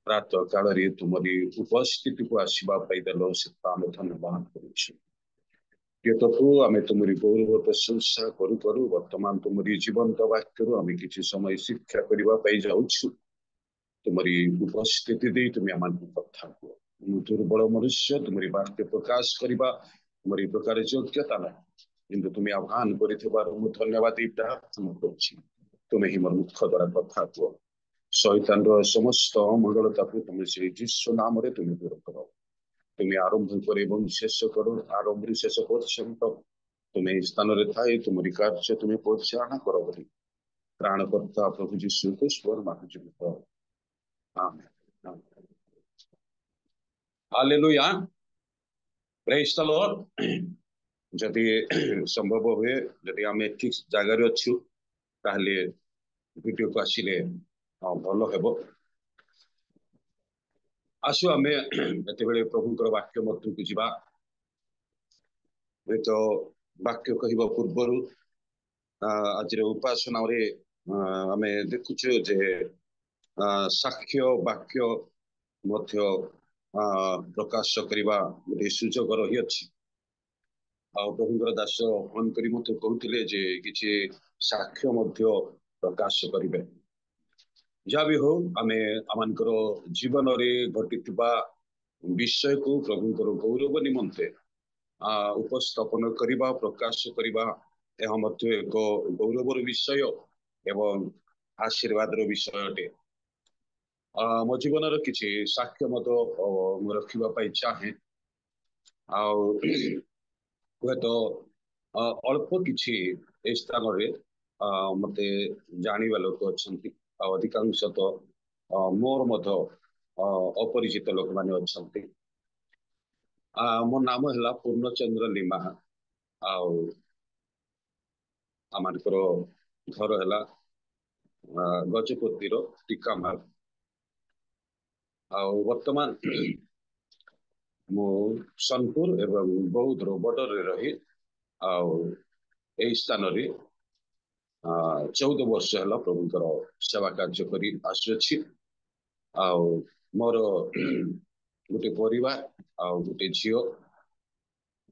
ପ୍ରାତଃ କାଳରେ ତୁମରି ଉପସ୍ଥିତିକୁ ଆସିବା ପାଇଁ ଦେଲ, ସେଥିପାଇଁ ଆମେ ଧନ୍ୟବାଦ କରୁଛୁ। ପ୍ରଭୁ, ଆମେ ତୁମରି ଗୌରବ ପ୍ରଶଂସା କରୁ କରୁ ବର୍ତ୍ତମାନ ତୁମରି ଜୀବନ୍ତ ବାକ୍ୟରୁ ଆମେ କିଛି ସମୟ ଶିକ୍ଷା କରିବା ପାଇଁ ଯାଉଛୁ। ତୁମରି ଉପସ୍ଥିତି ଦେଇ ତୁମେ ଆମକୁ କଥା କୁହ। ମୁଁ ଦୁର୍ବଳ ମନୁଷ୍ୟ, ତୁମରି ବାକ୍ୟ ପ୍ରକାଶ କରିବା ତୁମରି ପ୍ରକାର ଯୋଗ୍ୟତା ନାହିଁ, କିନ୍ତୁ ତୁମେ ଆହ୍ୱାନ କରିଥିବାରୁ ମୁଁ ଧନ୍ୟବାଦ ପ୍ରାର୍ଥନା କରୁଛି। ତୁମେ ହିଁ ମୋର ମୁଖ ଦ୍ୱାରା କଥା କୁହ। ଶୈତାନର ସମସ୍ତ ଅମଙ୍ଗଳତାକୁ ତୁମେ ସେଇ ଯୀଶୁ ନାମରେ ତୁମେ ଦୂର କର। ତୁମେ ଆରମ୍ଭ କରି ଏବଂ ଶେଷ କର, ଆରମ୍ଭରୁ ଶେଷ ପର୍ଯ୍ୟନ୍ତ ତୁମେ ଏହି ସ୍ଥାନରେ ଥାଇ ତୁମରି କାର୍ଯ୍ୟ ତୁମେ ପରିଚାଳନା କର ବୋଲି ପ୍ରାଣକର୍ତ୍ତା ପ୍ରଭୁ ଯୀଶୁଙ୍କୁ ସ୍ୱର ମାଗୁଛୁ। ଆମେନ୍। ହାଲେଲୁୟା, ପ୍ରେଜ୍ ଦ ଲର୍ଡ। ଯଦି ସମ୍ଭବ ହୁଏ, ଯଦି ଆମେ ଠିକ ଜାଗାରେ ଅଛୁ ତାହେଲେ ଭିଡିଓକୁ ଆସିଲେ ଭଲ ହେବ। ଆସୁ ଆମେ ଯେତେବେଳେ ପ୍ରଭୁଙ୍କର ବାକ୍ୟ ମଧ୍ୟକୁ ଯିବା, ହୁଏତ ବାକ୍ୟ କହିବା ପୂର୍ବରୁ ଆଜିର ଉପାସନାରେ ଆମେ ଦେଖୁଛୁ ଯେ ସାକ୍ଷ୍ୟ ବାକ୍ୟ ମଧ୍ୟ ପ୍ରକାଶ କରିବା ଗୋଟେ ସୁଯୋଗ ରହିଅଛି। ଆଉ ପ୍ରଭୁଙ୍କର ଦାସ ଫୋନ କରି ମୋତେ କହୁଥିଲେ ଯେ କିଛି ସାକ୍ଷ୍ୟ ମଧ୍ୟ ପ୍ରକାଶ କରିବେ। ଯାହା ବି ହଉ, ଆମେ ଆମମାନଙ୍କର ଜୀବନରେ ଘଟିଥିବା ବିଷୟକୁ ପ୍ରଭୁଙ୍କର ଗୌରବ ନିମନ୍ତେ ଉପସ୍ଥାପନ କରିବା, ପ୍ରକାଶ କରିବା, ଏହା ମଧ୍ୟ ଏକ ଗୌରବର ବିଷୟ ଏବଂ ଆଶୀର୍ବାଦର ବିଷୟ ଅଟେ। ମୋ ଜୀବନର କିଛି ସାକ୍ଷ୍ୟ ମଧ୍ୟ ମୁଁ ରଖିବା ପାଇଁ ଚାହେଁ। ଆଉ ହୁଏତ ଅଳ୍ପ କିଛି ଏ ସ୍ଥାନରେ ମତେ ଜାଣିବା ଲୋକ ଅଛନ୍ତି, ଆଉ ଅଧିକାଂଶ ତ ମୋର ମଧ୍ୟ ଅପରିଚିତ ଲୋକମାନେ ଅଛନ୍ତି। ମୋ ନାମ ହେଲା ପୂର୍ଣ୍ଣଚନ୍ଦ୍ର ଲିମା, ଆଉ ଆମମାନଙ୍କର ଘର ହେଲା ଗଜପତିର ଟିକାମାଲ। ଆଉ ବର୍ତ୍ତମାନ ମୁଁ ସୋନପୁର ଏବଂ ବୌଦ୍ଧର ବର୍ଡରରେ ରହି ଆଉ ଏହି ସ୍ଥାନରେ 14 ବର୍ଷ ହେଲା ପ୍ରଭୁଙ୍କର ସେବା କାର୍ଯ୍ୟ କରି ଆସୁଅଛି। ଆଉ ମୋର ଗୋଟେ ପରିବାର ଆଉ ଗୋଟେ ଝିଅ,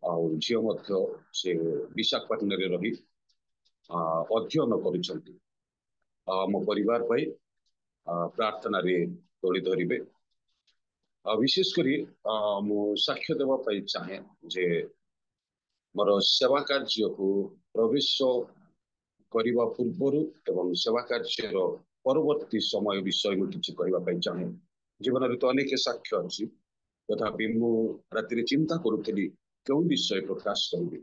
ଆଉ ଝିଅ ମଧ୍ୟ ସେ ବିଶାଖାପାଟଣାରେ ରହି ଅଧ୍ୟୟନ କରୁଛନ୍ତି। ଆମ ପରିବାର ପାଇଁ ପ୍ରାର୍ଥନାରେ ତୋଳି ଧରିବେ। ବିଶେଷ କରି ମୁଁ ସାକ୍ଷ୍ୟ ଦେବା ପାଇଁ ଚାହେଁ ଯେ ମୋର ସେବା କାର୍ଯ୍ୟକୁ ପ୍ରବେଶ କରିବା ପୂର୍ବରୁ ଏବଂ ସେବା କାର୍ଯ୍ୟର ପରବର୍ତ୍ତୀ ସମୟ ବିଷୟ ମୁଁ କିଛି କହିବା ପାଇଁ ଚାହେଁ। ଜୀବନରେ ତ ଅନେକ ସାକ୍ଷ୍ୟ ଅଛି, ତଥାପି ମୁଁ ରାତିରେ ଚିନ୍ତା କରୁଥିଲି କେଉଁ ବିଷୟ ପ୍ରକାଶ କରିବି।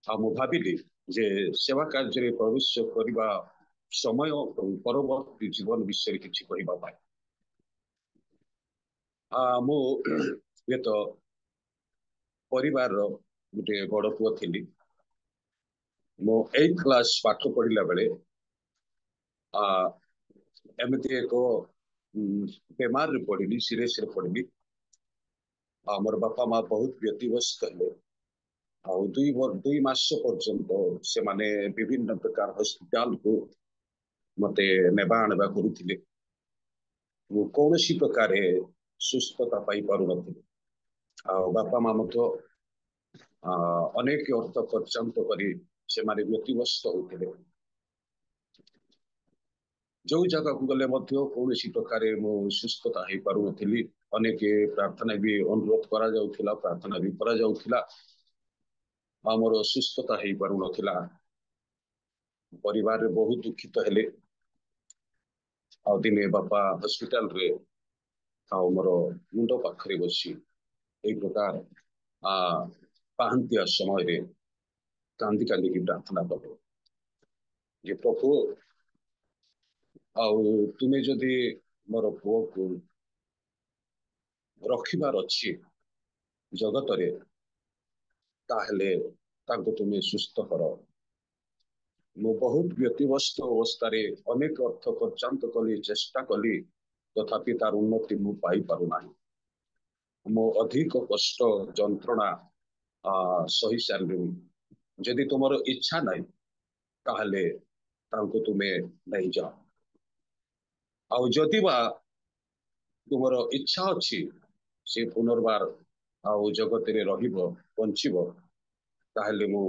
ଆଉ ମୁଁ ଭାବିଲି ଯେ ସେବା କାର୍ଯ୍ୟରେ ପ୍ରବେଶ କରିବା ସମୟ ଏବଂ ପରବର୍ତ୍ତୀ ଜୀବନ ବିଷୟରେ କିଛି କହିବା ପାଇଁ। ମୁଁ ହୁଏତ ପରିବାରର ଗୋଟେ ବଡ଼ ପୁଅ ଥିଲି। ମୁଁ 8th କ୍ଲାସ ପାଠ ପଢିଲା ବେଳେ ଏମିତି ଏକ ବେମାରରେ ପଡ଼ିଲି, ସିରିୟସରେ ପଡ଼ିଲି। ମୋର ବାପା ମା ବହୁତ ବ୍ୟତିବ୍ୟସ୍ତ ହେଲେ। ଆଉ 2 ମାସ ପର୍ଯ୍ୟନ୍ତ ସେମାନେ ବିଭିନ୍ନ ପ୍ରକାର ହସ୍ପିଟାଲକୁ ମତେ ନେବା ଆଣିବା କରୁଥିଲେ। ମୁଁ କୌଣସି ପ୍ରକାରେ ସୁସ୍ଥତା ପାଇପାରୁନଥିଲି। ଆଉ ବାପା ମା ମଧ୍ୟ ଅନେକ ଅର୍ଥ ଖର୍ଚ୍ଚାନ୍ତ କରି ସେମାନେ ବ୍ୟତିବ୍ୟସ୍ତ ହେଉଥିଲେ। ଯୋଉ ଜାଗାକୁ ଗଲେ ମଧ୍ୟ କୌଣସି ପ୍ରକାରେ ମୁଁ ସୁସ୍ଥତା ହେଇପାରୁନଥିଲି। ଅନେକ ପ୍ରାର୍ଥନା ବି ଅନୁରୋଧ କରାଯାଉଥିଲା, ପ୍ରାର୍ଥନା ବି କରାଯାଉଥିଲା, ଆମର ସୁସ୍ଥତା ହେଇପାରୁନଥିଲା। ପରିବାରରେ ବହୁତ ଦୁଃଖିତ ହେଲେ। ଆଉ ଦିନେ ବାପା ହସ୍ପିଟାଲରେ ଆଉ ମୋର ମୁଣ୍ଡ ପାଖରେ ବସି ଏଇ ପ୍ରକାର ପାହାନ୍ତିଆ ସମୟରେ कांदी कांदी की प्रार्थना कले जे प्रभु तुम्हें जदि मोर पुओ को रखिबार अच्छी जगत रे ताहले ताको तुम्हें सुस्थ कर मु बहुत व्यतिव्यस्त अवस्था अनेक अर्थ खर्चांत कली चेष्टा कली तथापि तार उन्नति मु पाई पारु नाही मो अधिक कष्ट जंत्रणा सही सारे जदि तुमर इच्छा नहीं ताहले तांको तुम्हें नहीं जाओ आउ जदि बा तुमर इच्छा अच्छी से पुनर्बार आउ जगत रे रहिबो बंचिबो ताहले मु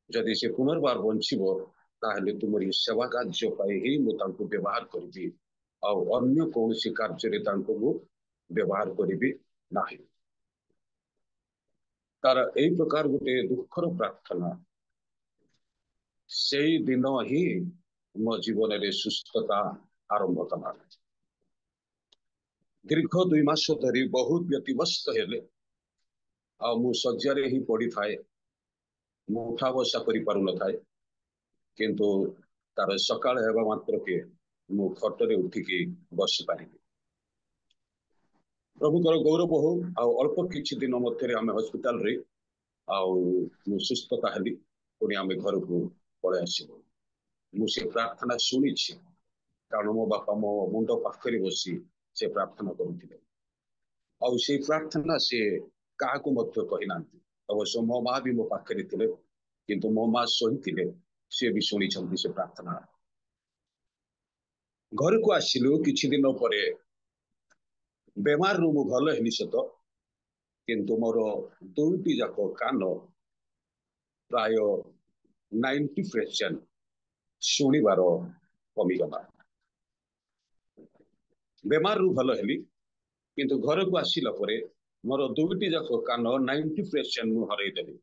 जदि से पुनर्बार बंचिबो ताहले तुमरी सेवा कार्य पाई ही मु तांको व्यवहार करबी आउ अन्य कौन कार्य रे तांको मु व्यवहार करबी नाही तार एई प्रकार गोटे दुखर प्रार्थना से दिन ही मो जीवन रे सुस्थता आरंभ कला दीर्घ 2 मास धरी बहुत व्यतिव्यस्त हेले आ मु सज्जरे ही पड़ी थाए मु उठा बसा करि पारु न थाए किंतु तार सकाळ हेबा मात्र के मु खटरे उठिकी बसी पारिबी प्रभु कर गौरव हो अल्प किछि दिन मध्य आम हॉस्पिटल रे मु सुस्थता हेली पुणी आम घर को पळे आसिबो मु से प्रार्थना सुनी कारण मो बापा मो मुंड पाखरी बसी से प्रार्थना करुथिले आ से प्रार्थना से क्या कही ना अवश्य मो माँ भी मो पाखे थे किंतु मो माँ सही सी भी शुणी से प्रार्थना घर को आसिलु किछि दिन परे बेमार रु भल हेली सत किंतु मोर 2टी जाक कान प्राय 90% शुणिबार कमीगला बेमार रु भल हेली किंतु घर को आसिला परे मोर 2टी जाक कान 90% मु हरईदेली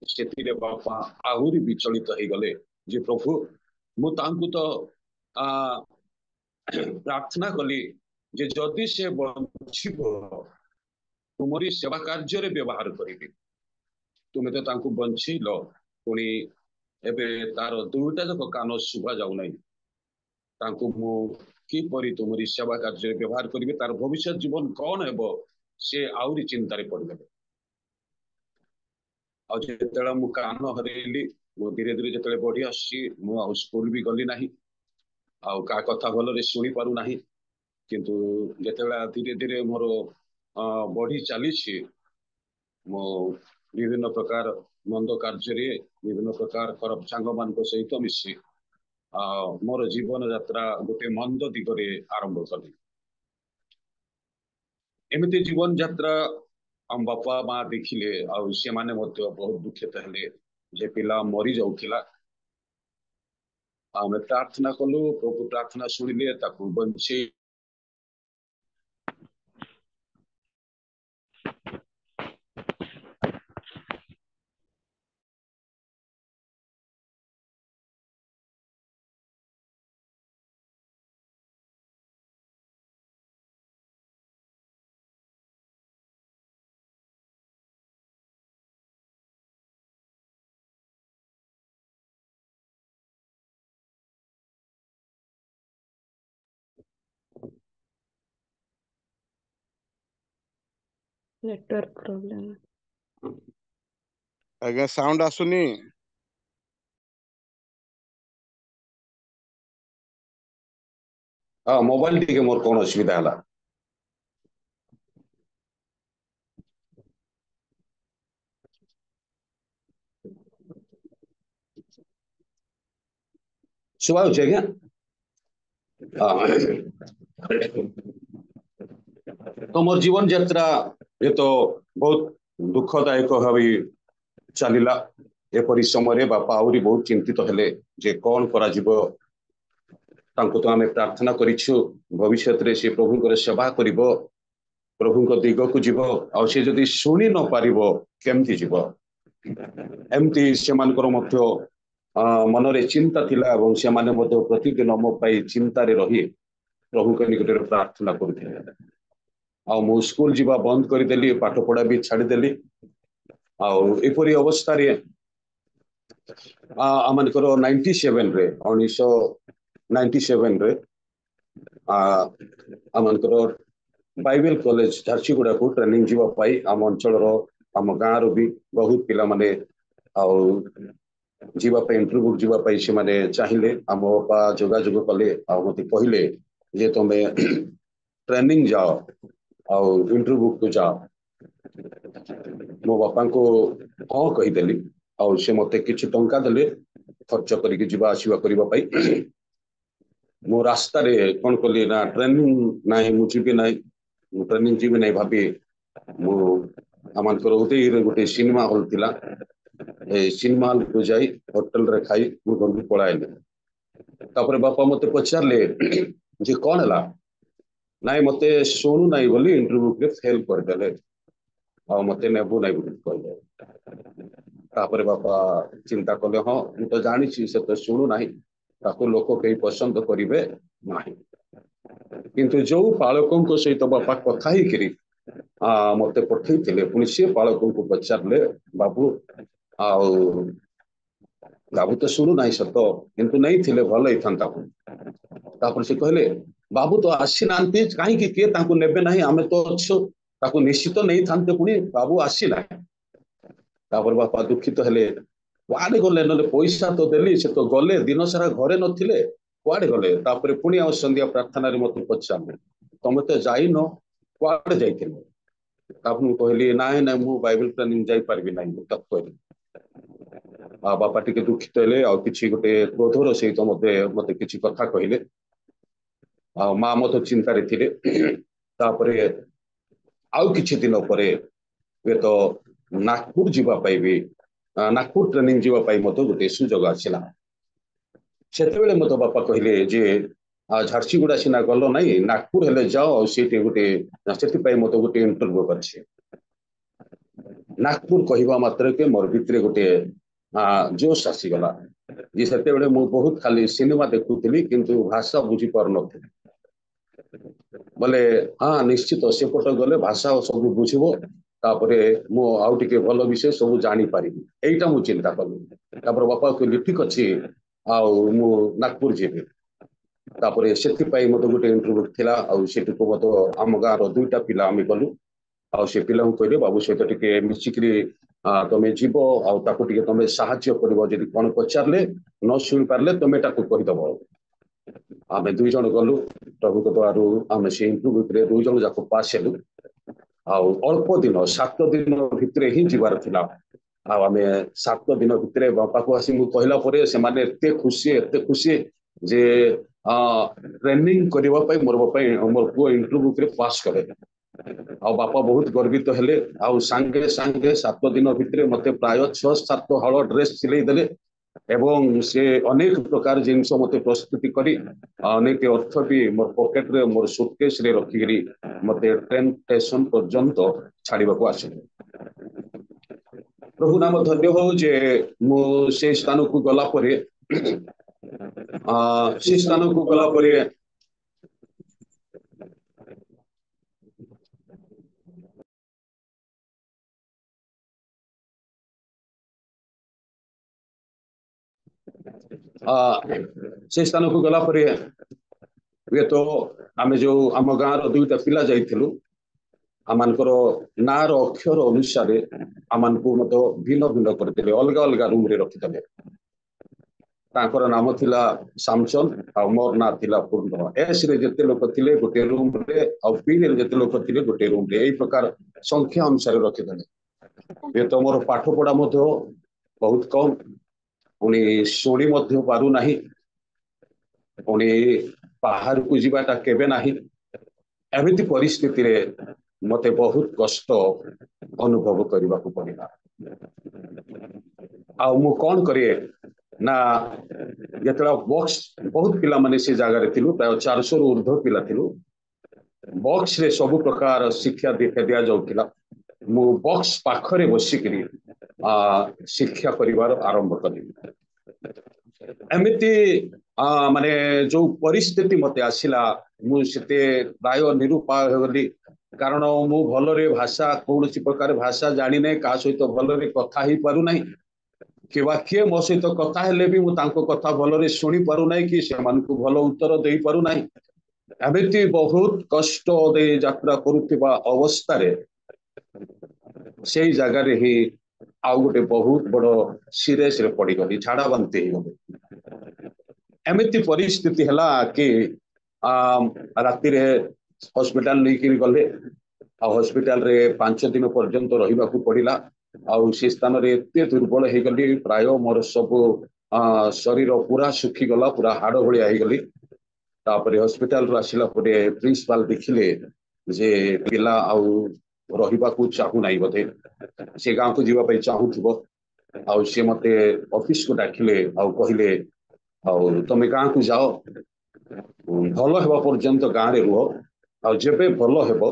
से बापा आहरी विचलित हो गले जे प्रभु मु तांकु तो प्रार्थना कली जे जदि से बंचिबो तुमरी सेवा कार्य रे व्यवहार करिबी तुमे तो तांकु बंचील पुणी एबे तार 2टा जाक कान सुबा जाउ नै तांकु मु किपरि तुमरी सेवा कार्य रे व्यवहार करिबी तार भविष्य जीवन कौन हेबो से आउरी चिंता रे पड़ गले आ जेतेला मु कान हरेली मु धीरे धीरे जेतेले बढ़ी आसी मु आ स्कूल भी गली नाही आ का कथा भल रे सुनी पारु नाही किंतु जेतेला धीरे धीरे मोर बढ़ी चली मो विभिन्न प्रकार मंद कार्य रे विभिन्न प्रकार खराब सांग मान सहित मिसी मोर जीवन यात्रा गोटे मंद दिगरे आरंभ कली एमती जीवन यात्रा हम बापा माँ देखिले से माने बहुत दुखित हेले जे पिला मरी जाउथिला आमे प्रार्थना कलु प्रभु प्रार्थना सुनिले ताकू बंचे नेटवर्क प्रॉब्लम आज्ञा साउंड आसुनी मोबाइल टी मोर कौन असुविधा है सुबह आज्ञा तो मोर जीवन यात्रा ये तो बहुत दुखदायक भाव चलला एपरी समय बापा आहरी बहुत चिंतित हेले जे कौन करा जिवो तांको तो आमे प्रार्थना करिछु भविष्य रे से प्रभु सेवा करिवो प्रभु दिग को जीव आ से जदि शुणी न पारिबो केमती जीव एमती से मानकर मध्य मन रे चिंता थिला एवं से माने मध्य प्रतिदिन मो पाई चिंता रे रही प्रभु के निकट रे प्रार्थना करथिले आ मो स्कूल जीवा बंद कर देली पाठ पढ़ा भी छाड़ी देली आ एपरी अवस्था रे आमनकर 97 रे 1997 रे आमनकर बाइबल कॉलेज झारसीगुड़ा को ट्रेनिंग जीवा पाई आम अंचल आम गाँव भी बहुत पिला माने जीवा पे इंटरव्यू जीवा पाई से माने चाहिए आम बापा जोगाजोग कले मत कहले जे तुम ट्रेनिंग जाओ आउ इंटरव्यू को जाओ मो बापा को हाँ कहीदेली आउ से मते किछि टंका देले खर्च करके जीवा आसीबा करिबा पाई मो रास्ता रे कोन कली ना ट्रेनिंग नाही मु जीबे नाही मु ट्रेनिंग जीबे नाही भाबी मु आमान कर उदय गोटे सिनेमा हॉल थिला ए सिनेमा हॉल को जाई होटल रे खाई मु घर को पळाइले तापर बापा मते पछारले जे कोन हला नाही मते सुनु नाही बोली इंटरव्यू के फेल कर देले आ मते नेबु नाही बोली कहले तापर बापा चिंता कले हाँ मु तो जानी छी से तो सुनु नाही ताको लोक कई पसंद करिवे नाही किंतु जो पालकों सहित बापा कथा ही करी मते पठई थिले पुनी से पालकों को पचारले बाबू बाबू तो सुनु नाही सत किंतु नहीं थिले भल ही थांता तापर से कहले बाबू तो आसी नांती काहे कि के ताको नेबे नाही आमे तो अछु ताको निश्चित नहीं थांते पुनी बाबू आसी नाही तापर बापा दुखित हेले कुआडे गले नले पैसा तो देली से तो गले दिन सारा घरे नथिले कुआडे गले तापर पुणी आ संध्या प्रार्थना रे मते पछारले तमे तो जाई न कुआडे जाइथिले तापर मु कहली नाही ना मु बाइबल ट्रेनिंग जाई परबी नाही तब कहली बापा टिके दुखित हेले आ किछि गोटे क्रोधर सहित मते किछि कथा कहिले आ मां मते चिंता रे थिले तापर आउ किछि दिन परे वे तो नागपुर जीवा पाइबे नागपुर ट्रेनिंग जीवा पाई मत गोटे सुजोग आसला सेतेबेले मत बापा कहले जे झारसीगुड़ा सिना गल नहीं नागपुर हेले जाओ सीटे गोटे से मत गोटे इंटरव्यू करछे नागपुर कहवा मात्र के मोर भितरे गोटे जोश आसीगला जे सेतेबेले मु बहुत खाली सिनेमा देखुଥିଲି किंतु भाषा बुझी पार नथिली बोले हाँ निश्चित सेपट गले भाषा सब बुझिबो तापरे मु आउ टिके भल विषय सब जानी पारिबी एटा मु चिंता कली तापर बापा कहली ठीक अछि आउ मु नागपुर जेबे तापरे सेति पाई मते गोटे इंटरव्यू थिला आउ सेति को मते आम गाँ रो दुईटा पिला आमी गलु आउ से पिला कहले बाबू सहित टिके मिसिकरी तमे जीव आउ ताको टिके तमे सहाय्य करबो जदि कोन पचारले न सुनि पारले तमे ताको कहि दबो आमे दुई जण गलु प्रभु को द्वारू आमे से इंटरव्यू रे दुई जण जाको पास हेलु आउ अल्प दिन 7 दिन भितरे ही जीवार थिला आमे 7 दिन भितरे बापा को आसी मु कहला परे से माने एते खुशी जे ट्रेनिंग करबा पई मोर को इंटरव्यू रे पास करे आ बापा बहुत गर्वित हेले आउ संगे संगे 7 दिन भितरे मते प्राय 6-7 हल ड्रेस सिलाई देले एवं से अनेक प्रकार जिनस मते प्रस्तुति करी अनेक अर्थ भी मोर पॉकेट रे मोर सूटकेस रे रखी गरी मते ट्रेन स्टेशन पर्यंत छाड़ीबा को आसिले प्रभु नाम धन्य हो जे मु से स्थान को गला परे से स्थान को गला परे से स्थान को गला परे वे तो आमे जो आम गाँ रो दुईटा पिला जाइथिलु आमानकर नार अक्षर अनुसार आमान को मत भिन्न भिन्न करथिले अलग अलग रूम रे रखिथिले तांकर नाम थिला सामसन आ मोर ना थिला पूर्ण एस रे जते लोक थिले गोटे रूम रे आ पी रे जते लोक थिले गोटे रूम रे एई प्रकार संख्या अनुसार रखिथिले ये तो मोर पाठ पढ़ा मध्य बहुत कम उनी सोनी मध्य पारु नाही उनी बाहर को जीवाटा केबे नाही एमिति परिस्थिति रे मते बहुत कष्ट अनुभव करबा को पड़िला आ मु कोन करे ना जतला बॉक्स बहुत पिला माने से जगह रे थिलु प्राय 400 रु ऊर्ध्व पिला थिलु बॉक्स रे सब प्रकार शिक्षा दिया जाउतिला मु बॉक्स पाखरे बसिकरी शिक्षा करिवार आरंभ कली एमिति माने जो परिस्थिति मते आसिला मु सेते प्राय निरुपाय होगली कारण मु भल रे भाषा कौन प्रकार भाषा जानी नहीं क्या सहित भल रे कथा ही पारु नहीं किंवा किए मो सहित कथा हेले भी मु तांको कथा भलरे शुणी पारु नाही कि सेमानकु भल उत्तर देई पारु नाही एमिति बहुत कष्ट दे यात्रा करुथिबा अवस्था से जगार ही आउ गोटे बहुत बड़ सीरीयस रे पड़ी गली झाड़ा बांति गले एमिति परिस्थिति हला कि राति रे हॉस्पिटल लेकिन गले हॉस्पिटल रे 5 दिन पर्यंत रहिबा को पड़िला आउ से स्थान रे एते दुर्बल हे गली प्राय मोर सब शरीर पूरा सुखी गला पूरा हाड़ भलिया हे गली तापर हॉस्पिटल रो आसिला परे प्रिंसिपल देखिले जे पिला आउ रहिबा को चाहू नाही बते से गांव को जीवा पे चाहू थिबो आउ से मते ऑफिस को डाकिले आउ कहिले आउ तमे गांव को जाओ भल हेबा पर्यंत गांव रे रुह आउ जेबे भल हेबो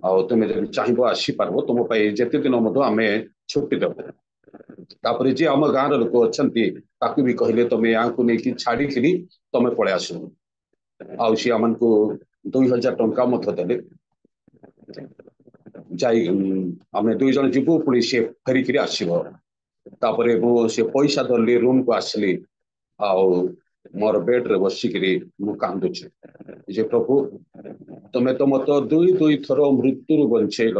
आउ तमे जदि चाहिबो आसी पारबो तुम पे जेते दिन मधो आमे छुट्टी देबो तापर जे हम गांव रे लोक अछंती ताकू भी कहिले तमे यहाँ को नेकी छाड़ी किरी तमे पळे आसो आउ सी अमन को 2000 टंका मत देले जाई आमे 2 जन जीवो पुणी से फेरिकी आसब तापर से पैसा धरली रूम को आसली आउ मोर बेड रे बसिकी मु कांदुची जे प्रभु तमे तो मत 2 थर मृत्यु बंचेल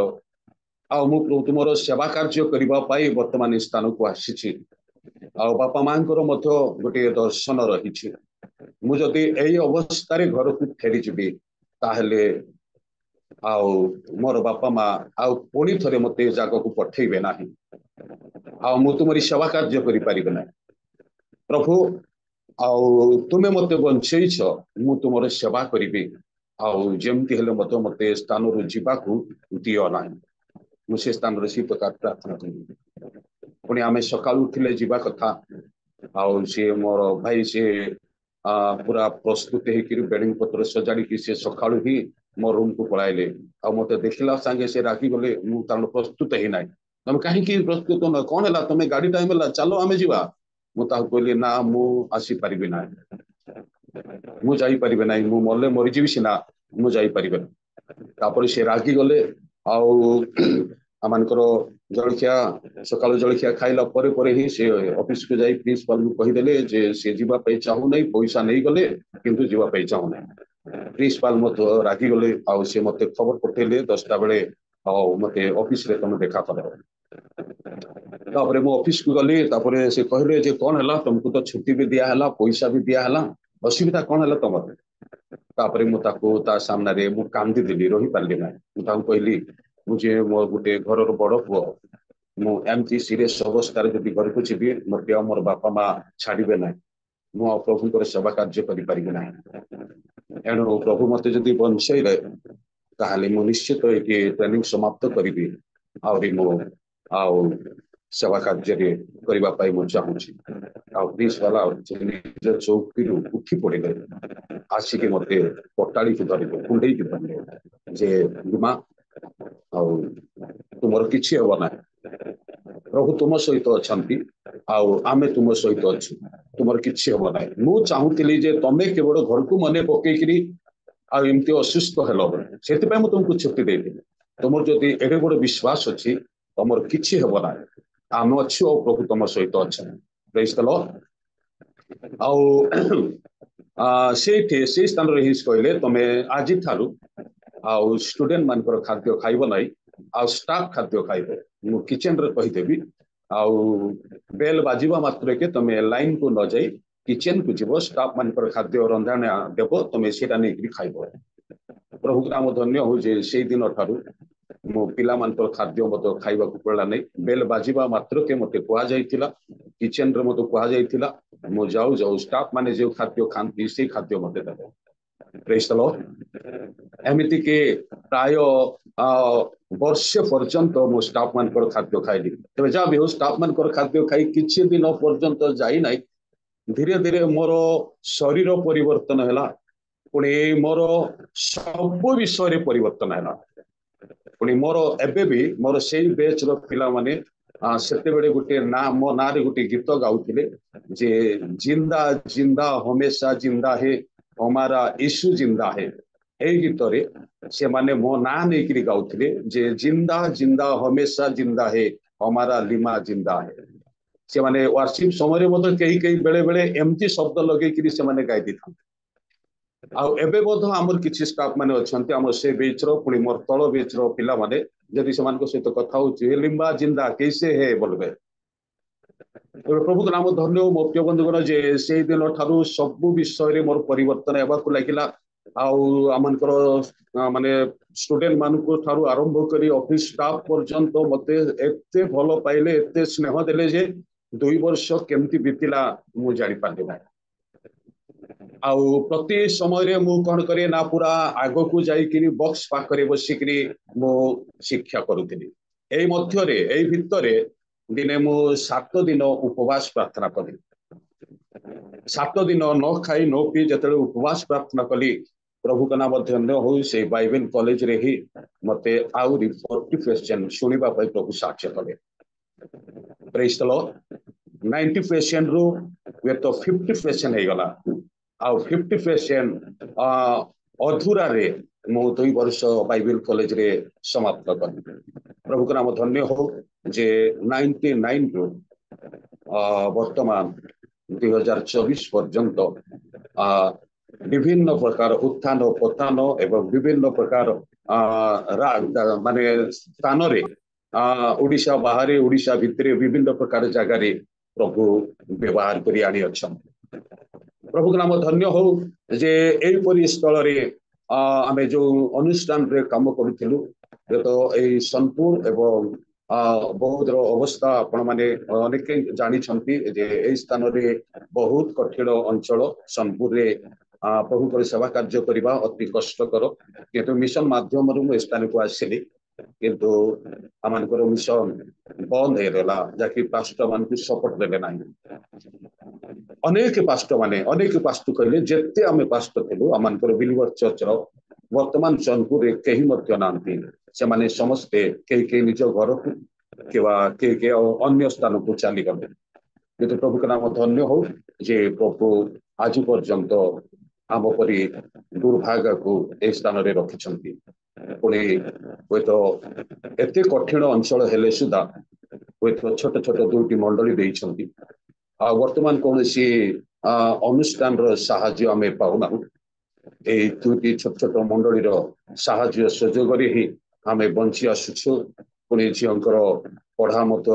आ मु तुमर सेवा कार्य करबा पाई वर्तमान स्थान को आसी आ बापा मां गोटे दर्शन रही मु जदि एई अवस्था घर को फेरी जीवी ताहले आउ मोर बापा माँ आउ पुणी थरे मत जगह को पठेबे ना आउ मु तुमरी सेवा कार्य करि परिबे ना प्रभु आउ तुमे मते बंचेइछ मु तुमर सेवा करिबे आउ जेमति हेले मते स्थान रु जीवा को दियो ना मु से स्थान रे सी प्रकार प्रार्थना करि पुणी आमे सकाळ उठिले जीवा कथा आउ से मोर भाई से पूरा प्रस्तुत होकर बेडिंग पत्र सजाड़ी की से सकाळु ही मो रूम को पळाइले आ मते देखिला संगे से राखी गले मु तान प्रस्तुत ही नाही तमे काहे की प्रस्तुत न कोन हला तमे गाड़ी टाइम हला चलो आमे जीवा मु ता कहली ना मु आसी परिबे ना मु जाई परिबे नाही मु मरले मरि जीवी सिना मु जाई परिबे तापर से राखी गले आउ आमानकर जलखिया सकाल जलखिया खाइला परे परे ही से ऑफिस को जाई प्रिंसिपल को कहि देले जे से जीवा पे चाहू नहीं पैसा नहीं गले किंतु जीवा पे चाहू नहीं प्रिंसिपल मत रागी गले आउ से मते खबर पठेले 10टा बेले आउ मते ऑफिस रे तुम देखा कर तापरे मो ऑफिस को गली तापरे से कहले जे कोन हला तुमको तो छुट्टी भी दिया हला पैसा भी दिया हला असुविधा कोन हला तमर तापरे मु ताको ता सामने रे मु कांदी देली रही पारले ना मु ताको कहली मुझे मो गोटे घर बड़ पुओ मु एमती सीरियस अवस्था जब घर को जीवी मत मोर बापा माँ छाड़े ना मु प्रभु सेवा कार्य करें एणु प्रभु मत जदि बंचेले ताहले मु निश्चित ये ट्रेनिंग समाप्त करी आहरी मु आउ सेवा कार्य करबा पाई मु चाहूची आउ प्लीज वाला निज चौकी उठी पड़े आसिक मते पटाड़ी को धरले कुंडई की धरले जे गुमा आउ तुमर किछि हेबो ना प्रभु तुम सहित अछंती आउ आमे तुम सहित अछि तुमर किछि हेबो ना मु चाहूतिली जे तमे केवल घर को मने पकेइकरी आ एमती असुस्थ हेलो सेति पे मु तुमको छुट्टी देइतिली तुमर जदि एडे बड़ विश्वास अछि तुमर किछि हेबो ना आमे अछि ओ प्रभु तुम सहित अछि प्रेज द लॉर्ड आउ से स्थान रे हिस कहले तमे आजि थारु आउ स्टूडेंट मानकर खाद्य खाइब नाही आउ स्टाफ खाद्य खाइब मु किचन रे कहिदेबी आउ बेल बाजिबा मात्र के तमे लाइन को न जाई किचन को जीव स्टाफ मानकर खाद्य रंधाना देबो तमे सेटा नै खाइब प्रभु नाम धन्य हो जे से दिन ठारू मो पिला मानकर खाद्य मत खाइबा को पड़ला नै बेल बाजिबा मात्र के मते कुआ जाइतिला किचन रे मते कुआ जाइतिला मो जाऊ जाऊ स्टाफ माने जे खाद्य खांती से खाद्य मते देबो प्रेज द लॉर्ड एमिति के प्राय वर्षे पर्यंत मो स्टाफ मानकर खाद्य खाइली तबे जा भी हो स्टाफ मानकर खाद्य खाई किछि दिन पर्यंत जाई नै धीरे धीरे मोर शरीर परिवर्तन हैला पुणी मोर सब विषय परिवर्तन हैला पुणी मोर एबे भी मोर सेई बैच रो पिला माने सेते बेले गुटे ना मो ना रे गुटे गीत गाउथिले जे जिंदा जिंदा हमेशा जिंदा है हमारा यीशु जिंदा है ए गीत रे से माने मो ना नै करी गाउथिले जे जिंदा जिंदा हमेशा जिंदा है हमारा लिमा जिंदा है से माने वार्षिक समय रे कई कई बेले बेले एमती शब्द लगे कि से माने गाई दी आउ एबे बोध हमर किछि स्टाफ माने अछंती हमर से बेच रो पुनी मोर तळ बेच रो पिला माने जदि समान को सहित कथा होची लिंबा जिंदा कैसे है बोलबे प्रभु नाम धन्य मो प्रिय बंधुगण जे से दिन ठारू सब विषय रे मोर परिवर्तन हेबा को लागिला आउ आमनकर माने स्टूडेंट मान को ठारू आरंभ करी ऑफिस स्टाफ पर्यंत मते एते भलो पाइले एते स्नेह देले जे 2 वर्ष केमती बीतिला मु जानि पाले ना आउ प्रति समय रे मु कोन करे ना पूरा आगो को जाई किनी बॉक्स पाखरे बसी किनी मु शिक्षा करूथिनी एई मध्य रे एई भितरे दिने मु 7 दिन उपवास प्रार्थना कली 7 दिन न खाई न पी जतले उपवास प्रार्थना कली प्रभु का नाम धन्य हो से बाइबल कॉलेज रे ही मते आउरी 40 क्वेश्चन सुनिबा पई प्रभु साक्ष्य कले प्रेज द लॉर्ड 90 क्वेश्चन रो वे तो 50 क्वेश्चन हे गला आउ 50 क्वेश्चन अधूरा रे मु 2 वर्ष बाइबल कॉलेज रे समाप्त कली प्रभु का नाम धन्य हो जे 99 रो वर्तमान 2024 पर्यंत विभिन्न प्रकार उत्थान पतन एवं विभिन्न प्रकार माने स्थान रे ओडिशा बाहर ओडिशा भितरे विभिन्न प्रकार जगह रे प्रभु व्यवहार करी आनी अच्छा प्रभु का नाम धन्य हो जे एपरी स्थल रे आमे जो अनुष्ठान रे काम करूथिलु तो ए सोनपुर एवं बहुत अवस्था आपण माने अनेक जानी छंती जे ए स्थान रे बहुत कठिन अंचल सोनपुर रे प्रभु को सेवा कार्य करबा अति कष्टकर किंतु मिशन माध्यम रे स्थान को आसिली किंतु आमानकर मिशन बंद हे रहला जाकि पास्टर मान को सपोर्ट देले नाही अनेक पास्टर कहले जेते आमे पास्टर थिलु आमानकर बिलीवर चर्च रो वर्तमान सोनपुर रे केही मध्य नांती से माने समस्ते के निज घर को के अन्य स्थान को चली गले किंतु प्रभु का नाम धन्य हो जे प्रभु आज पर्यंत आम परी दुर्भाग्य को ए स्थान रे रखिछंती पुणी हुए तो एते कठिन अंचल हेले सुधा हुए तो छोट छोट 2टी मंडली देइछंती आ वर्तमान कौन सी अनुष्ठान रो साहाय्य आमे पाउना ए 2टी छोट छोट मंडली रो साहाय्य सहयोग रे ही आमे बंची आसुछु पुणी झींकर पढ़ा मत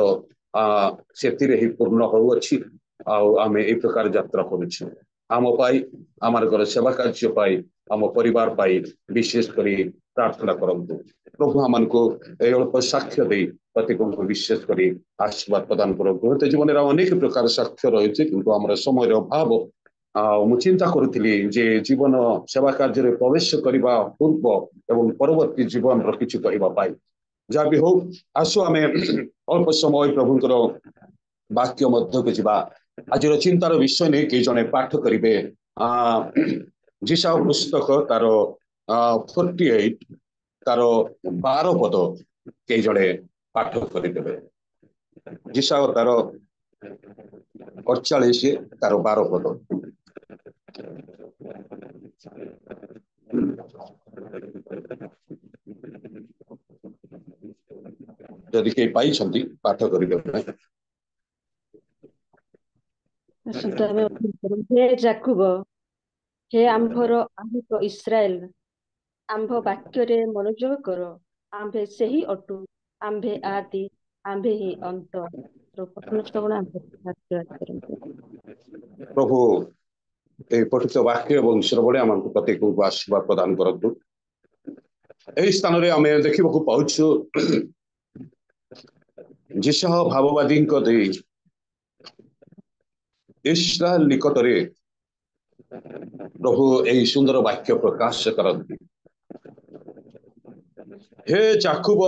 सेति रे ही पूर्ण हो अछि आ आमे ए प्रकार यात्रा करूछु आम पाई आमार घर सेवा कार्य पाई आम परिवार पाई विशेष करी प्रार्थना करंतु प्रभु आमान को अल्प साक्ष्य दे प्रत्येक को विशेष करी आशीर्वाद प्रदान करंतु जीवन रे अनेक प्रकार साक्ष्य रहिছে किंतु हमर समय अभाव मु चिंता करूथिली जे जीवन सेवा कार्य रे प्रवेश करिबा पूर्व एवं परवर्ती जीवन रो किछु कहिबा पाई जा भी हो आसु आमे अल्प समय प्रभुଙ୍କର वाक्य मध्य को जिबा आज चिंतार विषय नहीं कई जने पाठ करिवे जिसा पुस्तक तार 48 तार 12 पद कई जने पाठ करिवे जिसा तार 48 तार 12 पद जदि के पाई छंती पाठ करिवे हे जाकुब हे आंभर आहुत इस्राएल आंभ वाक्य रे मनोयोग कर आंभे सही अटु आंभे आदि आंभे ही अंत प्रभु ए पठित वाक्य एवं श्रवणे आमको प्रत्येक को आशीर्वाद प्रदान करतु एही स्थान रे आमे देखिबा को पाउछु जिसह भाववादी को दे इस्राएल निकट रे प्रभु यही सुंदर वाक्य प्रकाश करती हे जाकुब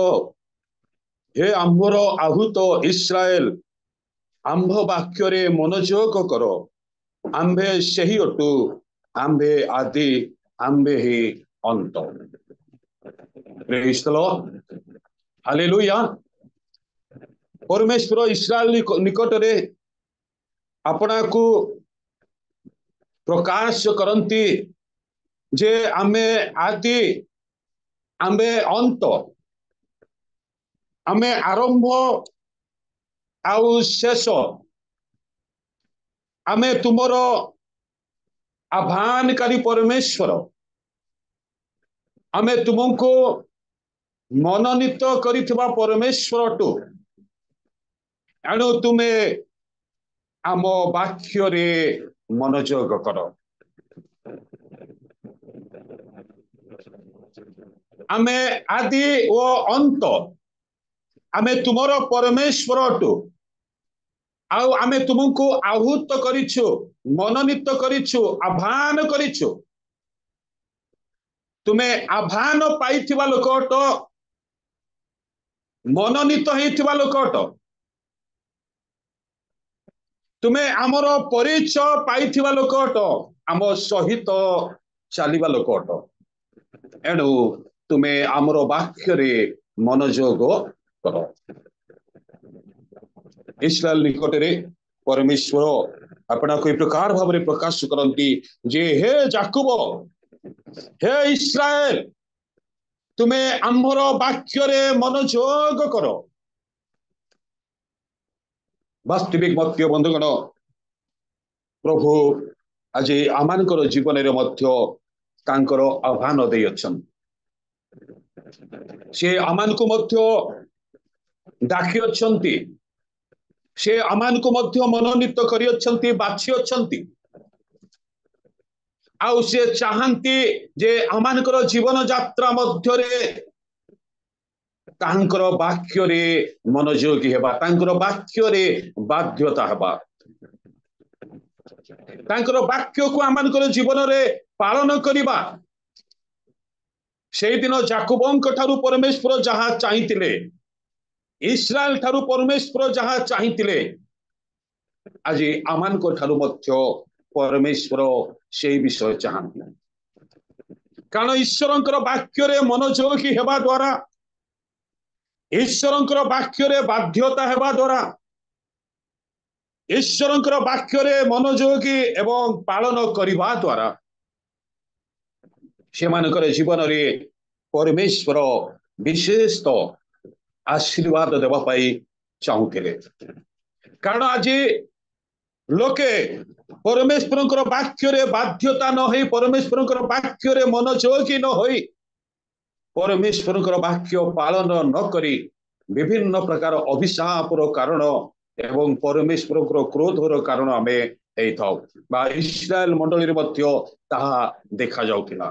हे आंभर आहुत इस्राएल आंभ वाक्य रे मनोयोग कर आंभे सही अटु आंभे आदि आंभे ही अंत प्रेज द लॉर्ड हालेलुया परमेश्वर इस्राएल निकट रे अपना को प्रकाश करती जे आमे आदि आमे अंत आमे आरंभ आउ शेष आमे तुमर आह्वानकारी परमेश्वर आमे तुमको मनोनीत करिथिबा परमेश्वर टू एणु तुमे आम वाक्य रे मनोयोग कर आमे आदि ओ अंत आमे तुमर परमेश्वर टू आउ आमे तुमको आहूत करिछु मनोनीत करिछु आह्वान करिछु तुमे आह्वान पाइथिबा लोकट मनोनीत हेथिबा लोकट तुमे आमर परिचय पाइथिबा लोकट आम सहित चलिबा लोकट एणु तुमे आमर वाक्य रे मनोयोग कर इस्राएल निकट रे परमेश्वर अपना कोई प्रकार भाव रे प्रकाश करंती जे हे जाकुब हे इस्राएल तुमे आमर वाक्य रे मनोयोग कर वास्तविक मत्य बंधुगण प्रभु आज आमानकर जीवन रे मध्य तांकर आह्वान दे अछन से आमान को मध्य डाकी अछंती से आमान को मध्य मनोनीत करि अछंती बाछि अछंती आउ से चाहंती जे आमानकर जीवन यात्रा मध्य रे तांकर वाक्य रे मनोयोगी हेबा तांकर वाक्य रे बाध्यता हेबा तांकर वाक्य को आमानकर जीवन रे पालन करिबा सेई दिन जाकुबंक ठारू परमेश्वर जहा चाहितिले इस्राएल ठारू परमेश्वर जहा चाहितिले आज आमान को ठारू मध्य परमेश्वर सेई विषय चाहंती कारण ईश्वरंकर वाक्य रे मनोयोगी हेबा द्वारा ईश्वरंकर वाक्य रे बाध्यता हेबा द्वारा ईश्वरंकर वाक्य रे मनोयोगी एवं पालन करिबा द्वारा सेमानकर जीवन रे परमेश्वर विशेष तो आशीर्वाद देवा पाई चाहूतिले कारण आज लोके परमेश्वरंकर वाक्य रे बाध्यता न होई परमेश्वरंकर वाक्य रे मनोयोगी न होई परमेश्वरंकर वाक्य पालन न करी विभिन्न प्रकार अभिशापर कारण एवं परमेश्वरंकर क्रोधर कारण आमे हेइथाउ बा इस्राएल मंडली रे मध्य ताहा देखा जाउतिला